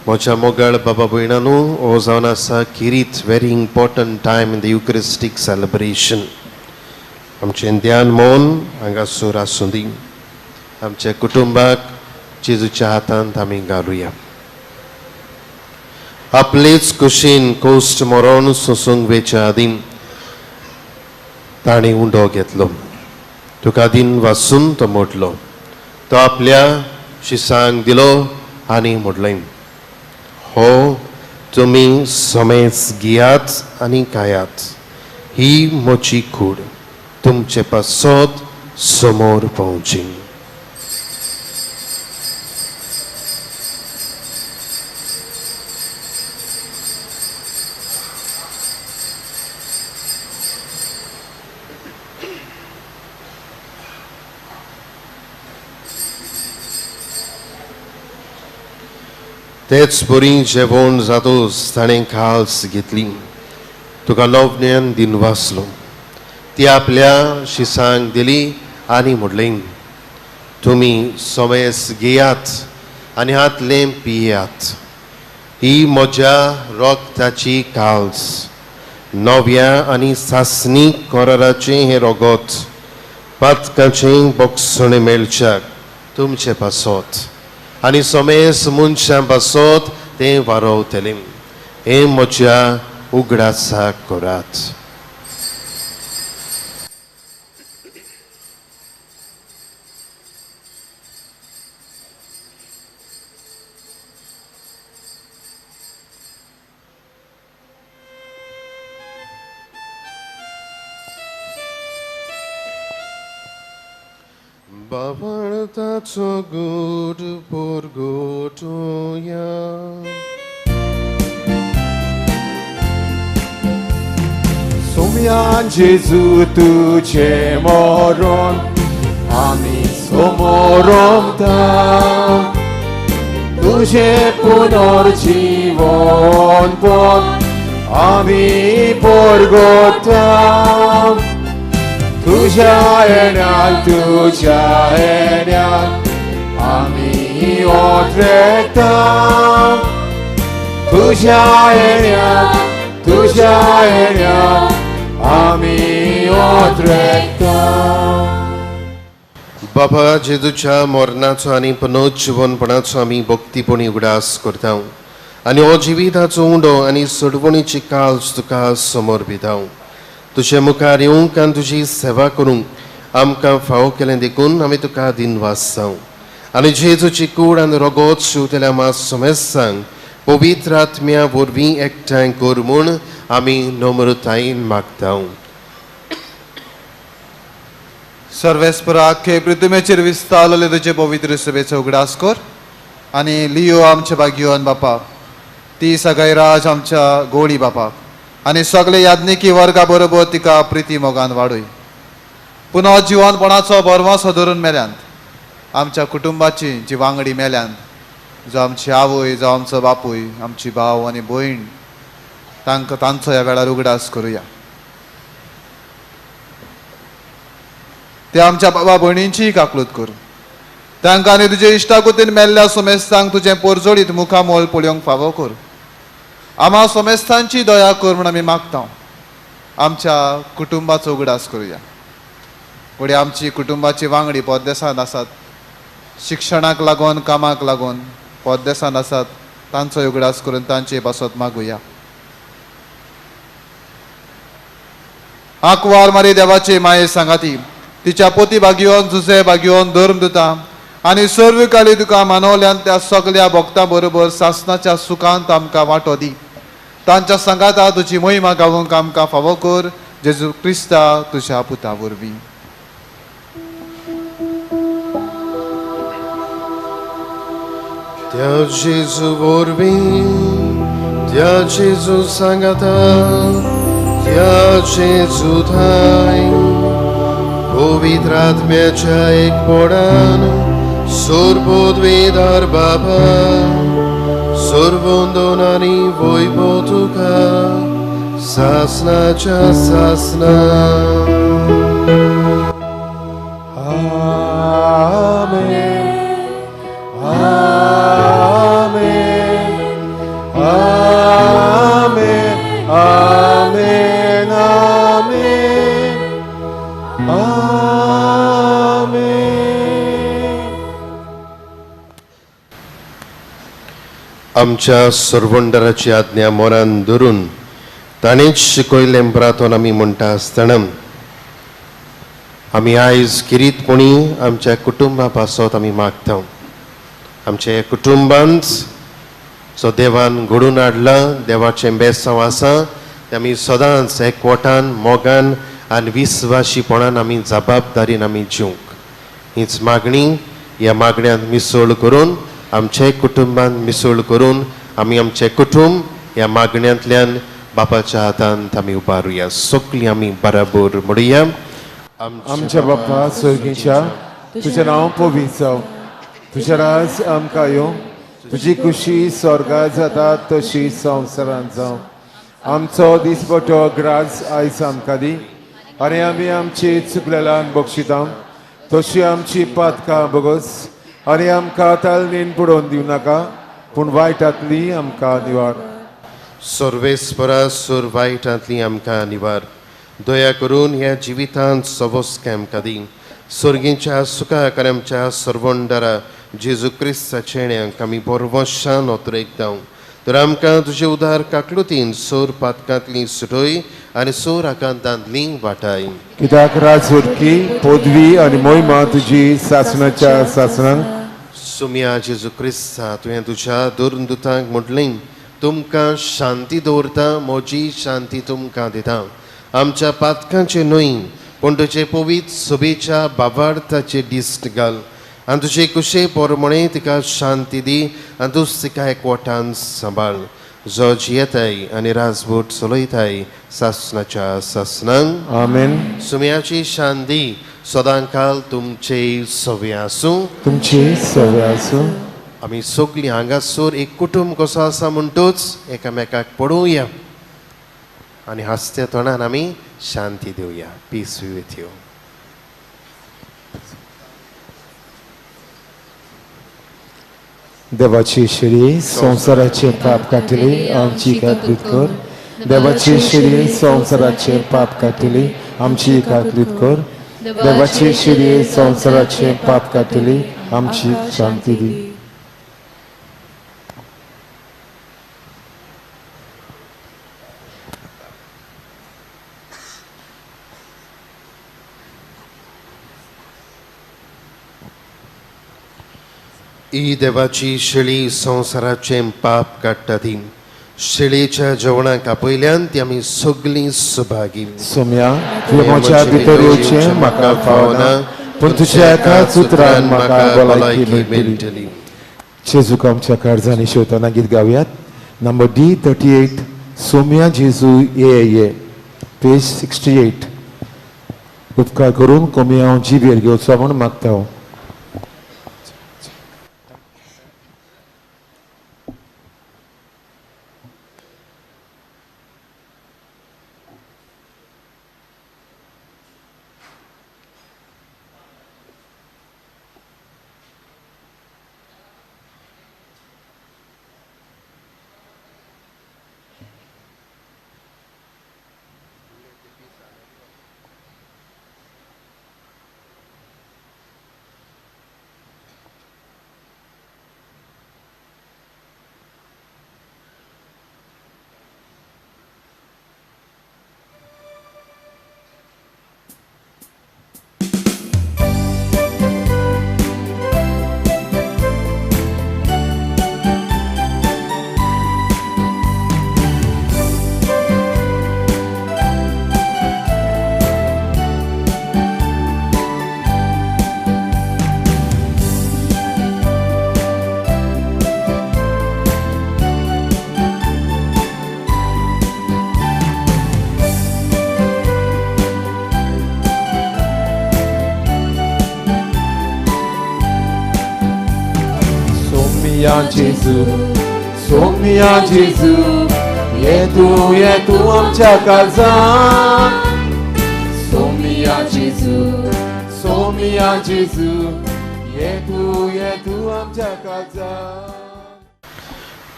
म्हज्या मोगाळ बाबा भयणांनो हो जावन आसा किरीत very important time in the Eucharistic celebration. आमचें ध्यान मौन हांगासर आसूं दी आमच्या कुटुंबाक जेजूच्या हातांत आमी घालुया. आपलेच कुशीन कोश्ट मरोन सोसूंक वेच्या आदीं ताणें उंडो घेतलो. तुका आदीन वाचून तो मोडलो. तो आपल्या शिसांक दिलो आनी म्हणलें हो तुमी समेज घेयात आनी खायात ही म्हजी कूड तुमचे पासत समोर पावची. तेच बरी जेवण जातोच ताणें खास घेतली. तुका नवज्ञान दिन वाचलो. ती आपल्या शिसांक दिली आनी म्हणलें तुमी समेस घेयात आनी हातलें पियात ही म्हज्या रगताची काल्स नव्या आनी सासणी कराराचें हें रगत पातकाचें बोगसणें मेळच्याक तुमचे पासत आनी समेस मनशां पासत तें वारवतलें हें म्हज्या उगडासाक करात. बाबाळताचो गोड पोरगोटोया सोम्या जेजू तुझे मरण आमी समोरमता तुझे पुनर्जीवन पण आमी परगोता तुझ्या येण्यात आमी ओद्रेता तुझ्या येण्यात आमी ओद्रेता. बाबा जेजूच्या मरणाचो आनी पुनर्जीवनपणाचो आमी भक्तीपणी उगडास करता आनी हो जिविताचो उंडो आनी सोडवणीची काल्स तुका समर्पिता. तुजे मुखार येवंक आनी तुजी सेवा करूंक आमकां फावो केलें देखून आमी तुका दिनवास जावं आनी जेजूची कूड आनी रगत शिवतल्या मास सोमेस्तांक पवित्र आत्म्या वरवीं एकठांय कर म्हूण आमी नम्रतायेन मागता. सर्वेस्परा आख्खे पृथ्वीचेर विस्तारलेले तुजे पवित्र सभेचो उगडास कर आनी लियो आमच्या भाग्यवान बापा ती सगळेराज आमच्या गोळी बापाक आनी सगळे याज्ञिकी वर्गा बरोबर तिका प्रिती मोगान वाडय. पुनः जिवनपणाचो बरवासो धरून मेल्यांत आमच्या कुटुंबाची जी वांगडी मेल्यांत जो आमची आवय जो आमचो बापूय आमची भाव आनी भयण तांचो ह्या वेळार उगडास करुया. ते आमच्या बाबा भयणींची काकलूत कर तांकां आनी तुजे इश्टाकुतीन मेल्ल्या सोमेस्तांक तुजें पोरजोडीत मुखामोल पळोवंक फावो कर. आम्हा सोमेस्तांची दया कर म्हूण आमी मागता. आमच्या कुटुंबाचो उगडास करुया. फुडें आमची कुटुंबाची वांगडी परदेसांत आसात शिक्षणाक लागून कामाक लागून परदेसांत आसात तांचो उगडास करून तांचे बसत मागुया. आंकवार मारी देवाचे माये सांगाती तिच्या पोती भाग्यवान जुसे भाग्यवान धर्म दिता आनी सर्व काळी तुका मानवल्यान त्या सगळ्या भक्तां बरोबर सासणाच्या सुखांत आमकां वांटो दी. तांच्या संगाता तुजी महिमा गावूंक आमकां फावो कर जेजू क्रिस्ता तुज्या पुता वरवीं. त्या जेजू वरवीं त्या जेजू सांगाता त्या जेजू थाय पवित्र आत्म्याच्या एकपणान सर्वोद्वेदार बाबा सर्वोंदोनानी वैभव तुका सासनाच्या सासना. आमच्या सर्वंडराची आज्ञा मोरान धरून ताणेच शिकयलें प्रार्थना आमी म्हणटा आसतना आमी आयज किरीतपणी आमच्या कुटुंबा पासत आमी मागता. आमच्या कुटुंबांत जो देवान घडून हाडला देवाचें बेसांव आसा तें आमी सदांच एकवटान मोगान आनी विस्वाशीपणान आमी जबाबदारीन आमी जिवंक हीच मागणी ह्या मागण्यांत मिसळ करून आमचे कुटुंबान मिसळ करून आमी आमचे कुटुंब ह्या मागण्यांतल्यान बापाच्या हातांत आमी उबारुया. सगळीं आमी बराबर म्हणुया. आमच्या बाप्पा स्वर्गीच्या तुजें नांव पवित्र जावं तुजें राज आमकां येवं तुजी खुशी स्वर्गांत जाता तशी संवसारांत जावं. आमचो दिसपटो ग्रास आयज आमकां दी आनी आमी आमची चुकलेल्यान बक्षिता तशी आमची पातकां बगस आनी आमकां तालनीन पडोवन दिवं नाका पूण वायटांतली आमकां निवार. सर्वेस्परा सुर वायटांतली आमकां निवार. दया करून ह्या जिवितांत सवस्के आमकां दी. सर्गीच्या सुखाक आनी आमच्या सर्वंडरा जेजू क्रिस्ताच्या येण्याक आमी बरवशान ओतरेक दाव. तर आमकां तुजे उदार काकलुतीन सोर पातकांतली सुटय आनी सोर आकांतांतली वाटाय. कित्याक राजवरकी पदवी आनी मोहिमा तुजी सासणाच्या सासणांक. सुम्या जेजू क्रिस्ता तुवें तुज्या दुर्दुतांक म्हटलें तुमकां शांती दवरता म्हजी शांती तुमकां दिता. आमच्या पातकांचे न्हय पूण तुजे पवित्र सभेच्या बाबार्थाचे दिश्ट घाल आनी तुजे कुशे पोरमणे तिका शांती दी आनी तूं तिका एकवटान सांबाळ. जो जियेताय आनी राजवट चलयताय सासणाच्या सासणांक. आमेन. सुम्याची शांती सदांकाल तुमचे सवे आसूं. तुमची सवे आसूं. आमी सगळीं हांगासर एक कुटुंब कसो आसा म्हणटूच एकामेकाक पळोवया आनी हास्त्या तोंडान आमी शांती दिवया. Peace be with you. देवाची शिडी संवसाराचे पाप काटली आमची काकलीत कर. देवाची शिडी संवसाराचे पाप काटली आमची काकलीत कर. देवाची शिडी संवसाराचे पाप काटली आमची शांती दी. ही देवाची शेळी संवसाराचे पाप काडटा ती शेळीच्या जेवणाक आपयल्यान ती आमी सगळीं सुभागी सोम्या तुवें म्हज्या भितर येवचें म्हाका फावना पूण तुज्या एकाच उतरान म्हाका भलायकी मेळटली. जेजूक आमच्या काळजांनी शेवताना गीत गावयात. नंबर D38 सोम्या जेजू ये पेज 68. उपकार करून कोमी हांव जिबेर घेवचो म्हूण मागता. सोम्या जेजू ये तू आमच्या काळजांत. सोम्या जेजू ये तू आमच्या काळजांत.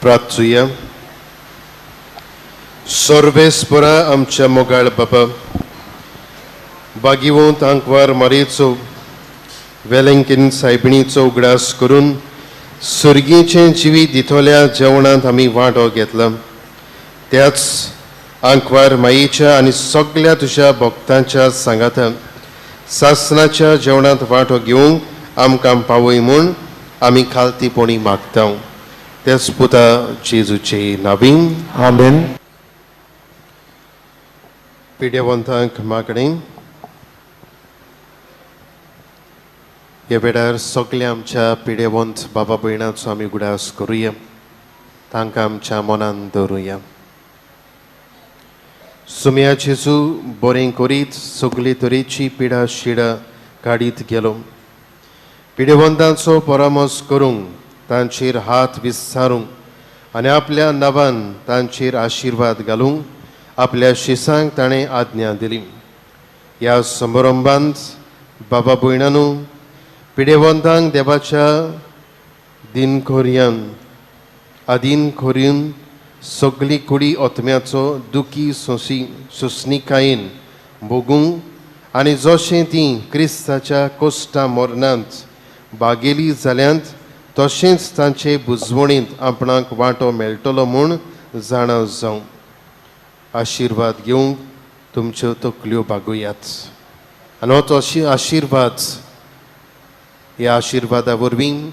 प्रार्थूया. सर्वेस्परा आमच्या मोगाळ बाबा बागीवंत आंकवार मारेचो वेलेंकीन सायबिणीचो उगडास करून सुर्गीचें जिवीत दितोल्या जेवणांत आमी वांटो घेतला. त्याच आंकवार मायेच्या आनी सगळ्या तुज्या भक्तांच्या सांगातान सासणाच्या जेवणांत वांटो घेवंक आमकां पावय म्हूण आमी खालतीपणी मागता. तेच पुता जेजूचे नांवीन. आमेन. पिडेवंतांक मागणें. ह्या वेळार सगळ्या आमच्या पिडेवंत बाबा भयणांचो आमी उगडास करुया. तांकां आमच्या मनान दवरुया. सोम्या जेजू बरें करीत सगळे तरेची पिडा शिडा काडीत गेलो. पिडेवंतांचो परामर्श करूंक तांचेर हात विस्तारूंक आनी आपल्या नांवान तांचेर आशिर्वाद घालूंक आपल्या शिसांक ताणें आज्ञा दिली. ह्या समारंभांत बाबा भयणांनो पिडेवंतांक देवाच्या दिनखोऱ्यान आदीन खोऱ्यून सगळी कुडी ओतम्याचो दुखी सोंसणीकायेन भोगूंक आनी जशें तीं क्रिस्ताच्या कोश्टा मरणांत बागेली जाल्यांत तशेंच तांचे बुजवणींत आपणाक वांटो मेळटलो म्हूण जाणा जावं. आशिर्वाद घेवंक तुमच्यो तकल्यो बागुयात. आनी हो तो आशिर्वाद ह्या आशिर्वादा वरवीं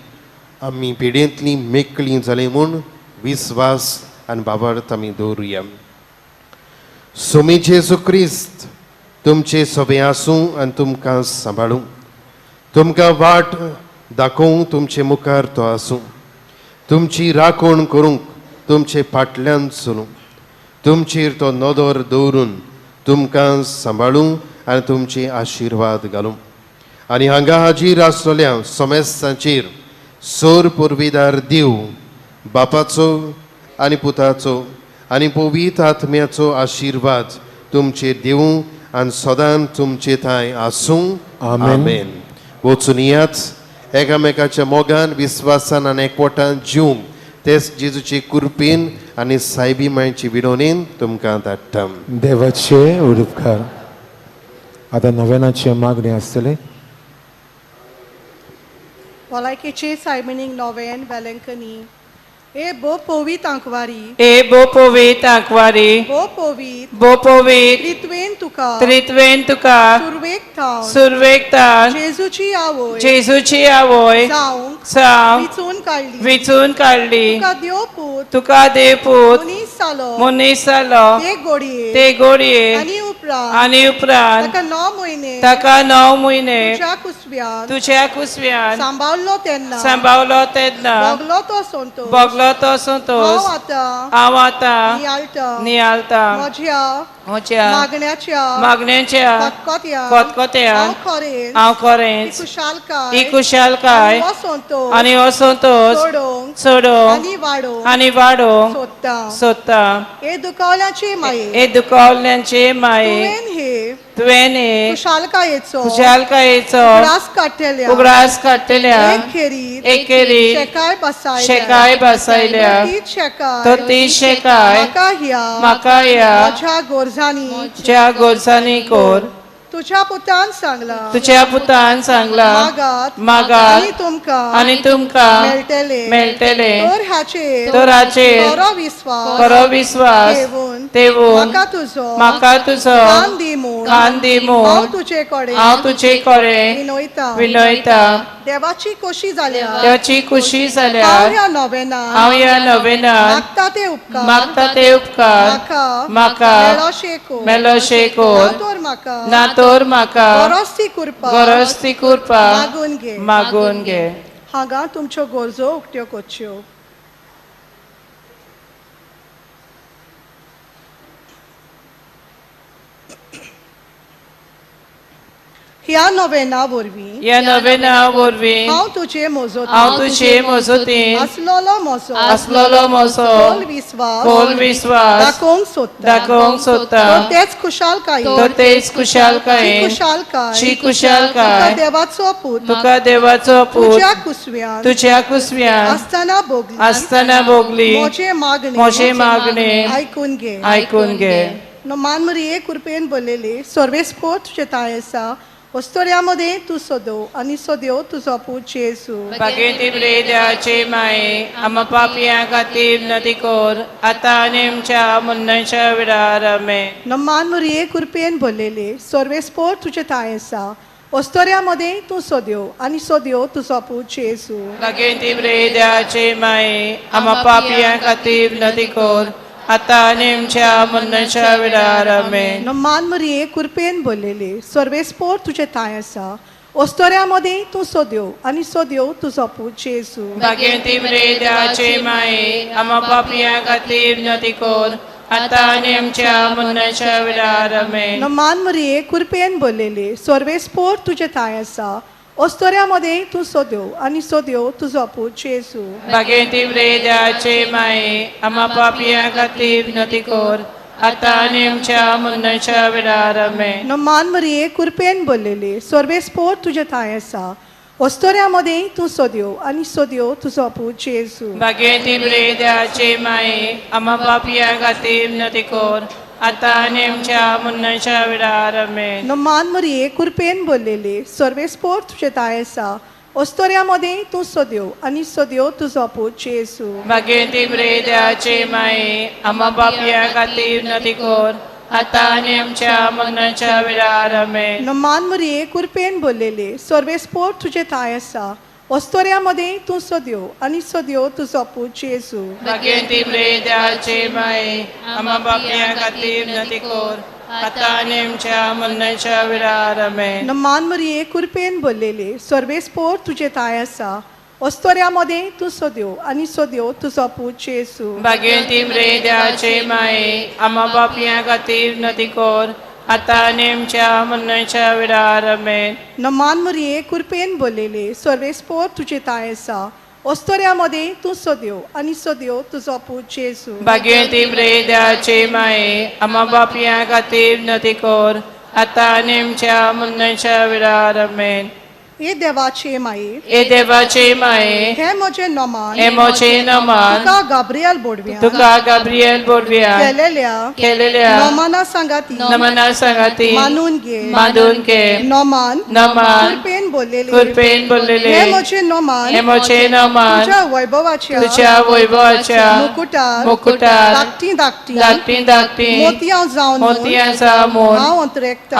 आमी पिडेंतलीं मेकळीं जालीं म्हूण विस्वास आनी बाबार्थ आमी दवरुया. सोमी जेजू क्रिस्त तुमचे सोबे आसूं आनी तुमकां सांबाळूं. तुमकां वाट दाखोवंक तुमचे मुखार तो आसूं. तुमची राखण करूंक तुमचे फाटल्यान चलूं. तुमचेर तो नदर दवरून तुमकां सांबाळूं आनी तुमचे आशिर्वाद घालूं. आनी हांगा हाजीर आसलेल्या समेस्तांचेर सोर पुर्विदार देव बापाचो आनी पुताचो आनी पवित्र आत्म्याचो आशिर्वाद तुमचेर दिवं आनी सदां तुमचे थंय आसूं. आमेन. वचून येयात एकामेकाच्या मोगान विस्वासान आनी एकवटान जिवंक तेच जेजूचे कृपेन आनी सायबी मायेची विडोवणेन तुमकां धाडटा. देवाचे उपकार. आतां नव्यानाचे मागणी आसतले. भलायकेचे सायबिणीक नोवेन वेलेंकनी ए बो पोवीत आंकवारी ए बोपोवीत आंकवारी बो पोवीत बोपोवीत त्रित्वेन तुका त्रित्वेन तुका सुरवेक थाव सुरवेकतान जेजूची आवय जेजूची आवय जावंक सांग विचून काढली विचून काढली तुका देव पूत तुका देवपूत मनीस जालो मनीस जालो ते घोडये ते घोडये आनी उपरांत आनी उपरांत ताका 9 म्हयने ताका 9 म्हयने तुज्या कुसव्यान तुझ्या कुसव्यान सांबाळलो तेन्ना सांबाळलो तेन्ना बगलो तो संतोष बगलो तो संतोष हांव आतां नियालता म्हज्या मागण्यांच्या कोतकोत्यान हांव खरेंच ही खुशालकाय आनी हो संतोष सोडूंक आनी वाडोवंक सोदता हे दुखावल्याचे माये हे दुखावल्यांचे माये तुवें हे खुशालकायेचो खुशालकायेचो उगडास काडटल्या एकेरी शेकाय बसयल्या तो ती शेकाय म्हाका ह्या ज्या गोरसांनी कोर तुझ्या पुतान सांगला तुझ्या पुतान सांगला मागात आनी तुमकां मेळटले तर हाचेर बरो विश्वास ठेवून म्हाका तुजो कान दी म्हूण हांव तुजे कडेन विनयता देवाची खुशी जाल्या देवाची खुशी जाल्या हांव ह्या नोवेनांत मागता ते उपकार म्हाका मेलो शेकोर ना तर म्हाका गरज ती कुरपा मागून घे हांगा तुमच्यो गरजो उक्त्यो कोच्यो ह्या नोवेना वरवीं हांव तुजे मोजोतीन असलोलो मोसो खोल विश्वास दाखोवंक सोदता तेच खुशालकाय ची खुशालकाय तुका देवाचो पूत तुझ्या कुसव्यान आसतना भोगली म्हजे मागणे आयकून घे मान मरिये कृपेन बोललेले सर्वेस्पो तुझे ताय आसा वस्तोऱ्यामध्ये तू सोदो आणि सोद्यो तुझो पूत जेजू बागेती ब्रेद्याचे माये आम्हा पापियां खातीर नदी कोर आतां आनी आमच्या मुन्नाच्या वेळार आमेन मान मरिये कृपेन बोललेले सर्वेस्पो तुझे ताय आसा वस्तोऱ्यामध्ये तू सोद्यो आणि सोद्यो तुझो पूत जेजू बागेती ब्रेद्याचे माये आम्हा पापियां खातीर नदी कोर आतां आनी आमच्या मुन्नाच्या वेळार आमेन मान मरिये कृपेन बोललेले सर्वेस्पोर तुझे ताय आसा वस्तोऱ्यामध्ये तू सोद्यो आणि सोद्यो तुझो पूत जेजू बागेती ब्रेद्याचे माये आम्हा पापियां खातीर नदी कोर आतां आनी आमच्या मुन्नाच्या वेळार आमेन मान मरिये कृपेन बोललेले सर्वेस्पोर तुझे ताय आसा वस्तोऱ्यामध्ये तू सोद्यो आणि सोद्यो तुझो पूत जेजू बागेती ब्रेद्याचे माये आम्हा पापियां खातीर नदी कोर आतां आनी आमच्या मुन्नाच्या वेळार आमेन मान मरिये कृपेन बोललेले सर्वेस्पोर तुझे ताय आसा वस्तोऱ्यामध्ये तू सोद्यो आणि सोद्यो तुझो पूत जेजू बागेती ब्रेद्याचे माये आम्हा पापियां खातीर नदी कोर आतां आनी आमच्या मुन्नाच्या वेळार आमेन मान मरिये कृपेन बोललेले सर्वेस्पोर तुझे ताय आसा वस्तोऱ्यामध्ये तू सोद्यो आणि सोद्यो तुझो पूत जेजू बागेती ब्रेद्याचे माये आम्हा पापियां खातीर नदी कोर आतां आनी आमच्या मुन्नाच्या वेळार आमेन मान मरिये कृपेन बोललेले सर्वेस्पोर तुझे ताय आसा वस्तोऱ्यामध्ये तू सोद्यो आणि सोद्यो तुझो पूत जेजू बागेती ब्रेद्याचे माये आम्हा पापियां खातीर नदी कोर आतां आनी आमच्या मुन्नाच्या वेळार आमेन मान मरिये कृपेन बोललेले सर्वेस्पोर तुझे ताय आसा वस्तोऱ्यामध्ये तू सोद्यो आणि सोद्यो तुझो पूत जेजू बागेती ब्रेद्याचे माये आम्हा पापियां खातीर नदी कोर आतां आनी आमच्या मुन्नाच्या वेळार आमेन मान मरिये कृपेन बोललेले सर्वेस्पोर तुझे ताय आसा वस्तोऱ्यामध्ये तू सोद्यो आणि सोद्यो तुझो पूत जेजू बागेती ब्रेद्याचे माये आम्हा पापियां खातीर नदी कोर आतां आनी आमच्या मुन्नाच्या वेळार आमेन हे देवाचे माये ए देवाचे माये हे म्हजे नमान हे मोचे नमान तुका गाब्रियल बोडव्या तुका गाब्रिएल बोडव्या केलेल्या नमाना सांगाती नमना सांगाती मानून घे नमान कुरपेन बोललेले हे म्हजे नमान हे मोचे नमान तुझ्या वैभवाच्या तुझ्या वैभवाच्या मुकुटार धाकटी मोतियां जावन हांव अंतरेकता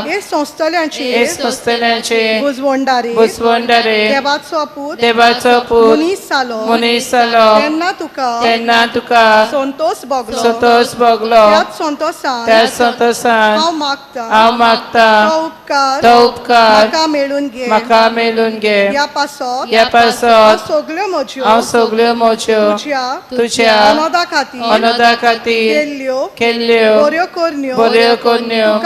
हे संस्थल्यांचे बुजवंडारे देवाचो पूत मनीस जालो तेन्ना तुका संतोष भोगलो त्याच संतोषान हांव मागता तो उपकार म्हाका मेळून घे या पासत हांव सगल्यो म्हज्यो तुज्या अनोदा खातीर केल्ल्यो बऱ्यो करण्यो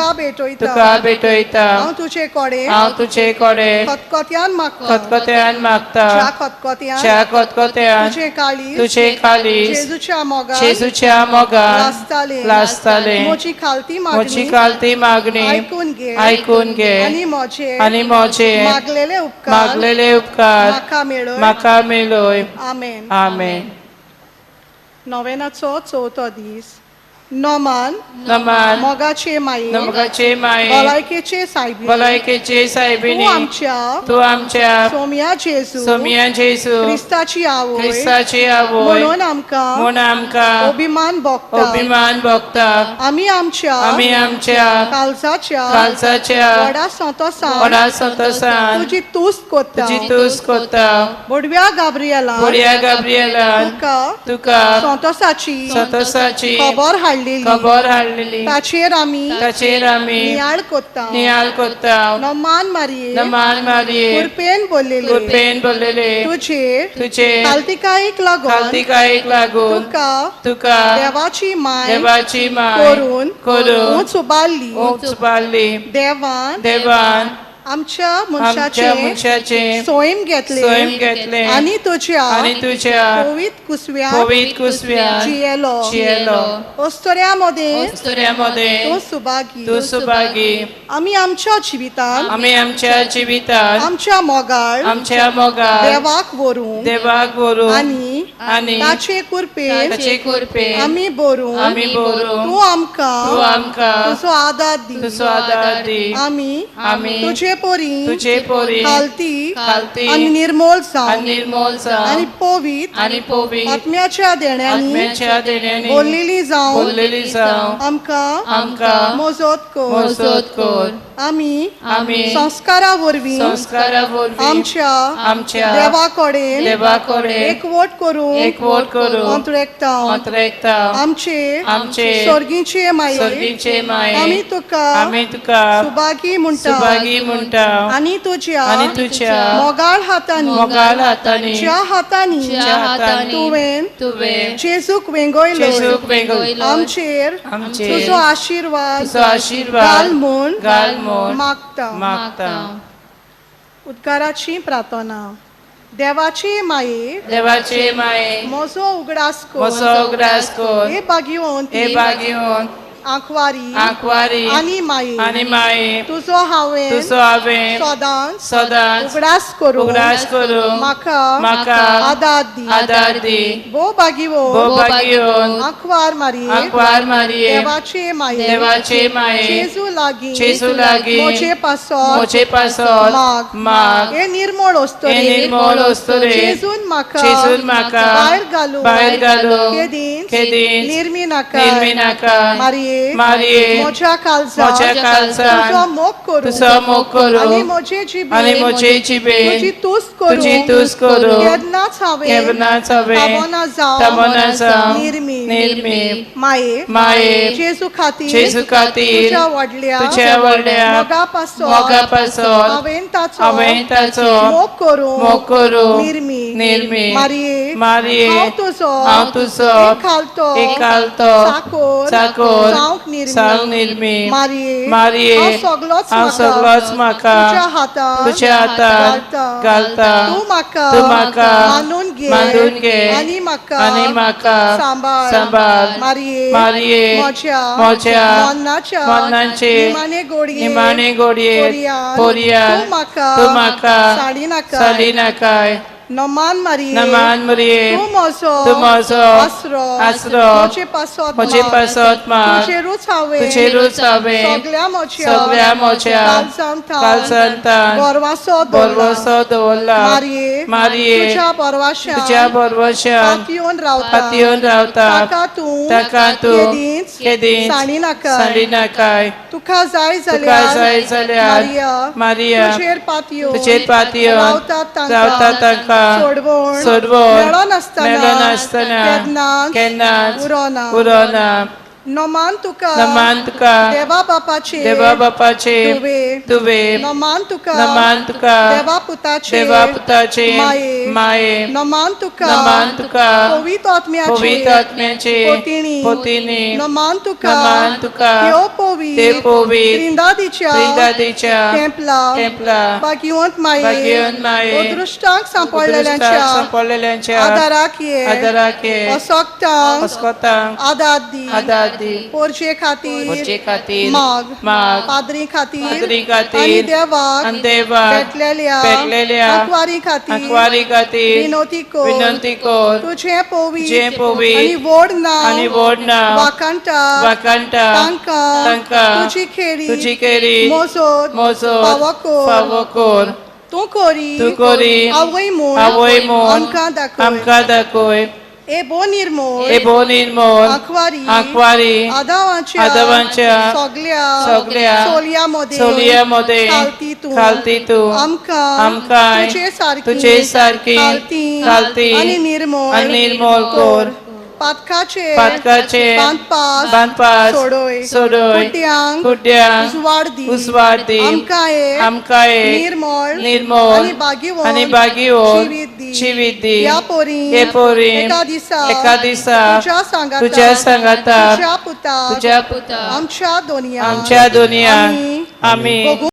तुका भेटयता हांव तुजे कडेन खतखत्यान मागता ज्या खतखत्यान तुजे काळीज जेजूच्या मोगान लासताले म्हजी खालती मागणी ऐकून घे आनी म्हजे मागलेले उपकार म्हाका मेळय आमेन. नोवेनाचो चवथो दीस नमान मोगाचे माये भलायकेचे सायबीणी तू आमच्या सोमिया जेजू क्रिस्ताची आवय म्हणून आमकां अभिमान भोगता आमी आमच्या काळजाच्या व्हडा संतोषान तुजी तुस्त कोत्ता बोडव्या गाब्रिएलान तुका संतोषाची खबर हाडलेली ताचेर आमी नियाळ कोत्ता नमान मारिये कुरपेन बोललेले तुजे खालतिकायेक लागून तुका देवाची माय करून उंच उबारली देवान आमच्या मनशाचे सोयम घेतले आनी तुझ्या पवित कुसव्यान जियेलो अस्तोऱ्यामध्ये तू सुभागी आमी आमच्या जिवितान आमच्या मोगाळ देवाक व्हरून आनी ताचे कुरपेन आमी बोरून तू आमकां तुजो आदार दी आमी तुजे पोरी खालती आनी निर्मोल जावन आनी पवित आत्म्याच्या देण्यांनी बोललेली जावन आमकां मोजत कोर आमी संस्कारा वरवीं आमच्या देवा कडेन एकवट करून अंतरेकता आमचे सर्गीचे माये आमी तुका सुभागी म्हणटा आनी तुज्या मोगाळ हातांनी ज्या हातांनी तुवें जेजूक वेंगयलो आमचेर तुजो आशीर्वाद घाल म्हूण मागता. उद्गाराची प्रार्थना. देवाचे माये म्हजो उगडास कोर हे भाग्यवंत आंखवारी आनी माये तुजो हांवें सदांच उगडास करूं म्हाका आदार दी भोव भाग्यवंत आंखवार मारिये देवाचे माये जेजू लागीं मोचे पासत माग हे निर्मळ ओस्तोरे जेजून म्हाका भायर घालूं केदीन निर्मी नाका मारिये मोच्या काळजा तुजो मोग करूं आनी मोचे जिबे तुजी तुस्त करूं केन्नाच हांवें ताबोना जावं निर्मी माये जेजू खातीर तुज्या व्हडल्या मोगा पासत हांवें ताचो मोग करूं निर्मी मारिये मारये हांव तुजो एक खालतो चाकोर जावंक निर्मी मारये हांव सगळोच म्हाका तुज्या हातांत घालता तूं म्हाका मानून घे आनी म्हाका सांबाळ मारये म्हज्या मन्नाचे निमाणे घोडये पोरयान तूं म्हाका साडी नाकाय नमान मरिये तूं म्हजो आसरो म्हजे पासत मार तुजे रूच हांवें सगळ्या म्हज्या काळजांतान बरवसो दवरला मारये तुज्या बरवशान पातयेवन रावता ताका तूं केदींच साडी नाकाय तुका जाय जाल्यार मारिया तुजेर पातयेवन रावता ताका सोडवण मेळो नासतना केन्नाच उरोना नमान तुका देवा बापाचे तुवे नमान तुका देवा पुताचे माये नमान तुका पवित्र आत्म्याचे पोतिनी नमान तुका देव पवित्र वृंदादीच्या टेंपला भाग्यवंत माये अदृष्टांक सांपडलेल्यांच्या आदाराक ये अशक्तांक आदार दी पोरचे खातीर माग पाद्री खातीर आनी देवाक भेटलेल्या आंकवारी खातीर विनंती कोर तुझे पवित्र आनी व्हड नांव वाकांटा तांकां तुजी खेरी मोजो फावो कोर तूं कोरी आवय म्हूण आमकां दाखय एबो निर्मोल आंकवारी आदावांच्या सगळ्या सोलयामध्ये खालती तूं आमकां तुजे सारकी खालती आनी निर्मोल कोर पातकाचे बांदपास सोडोय कुड्यांक उजवाड दी आमकां निर्मोल आनी बागीवंत जिवीत दी हे पोरी एका दिसा तुज्या सांगाता तुज्या पुता आमच्या दोनयान आमी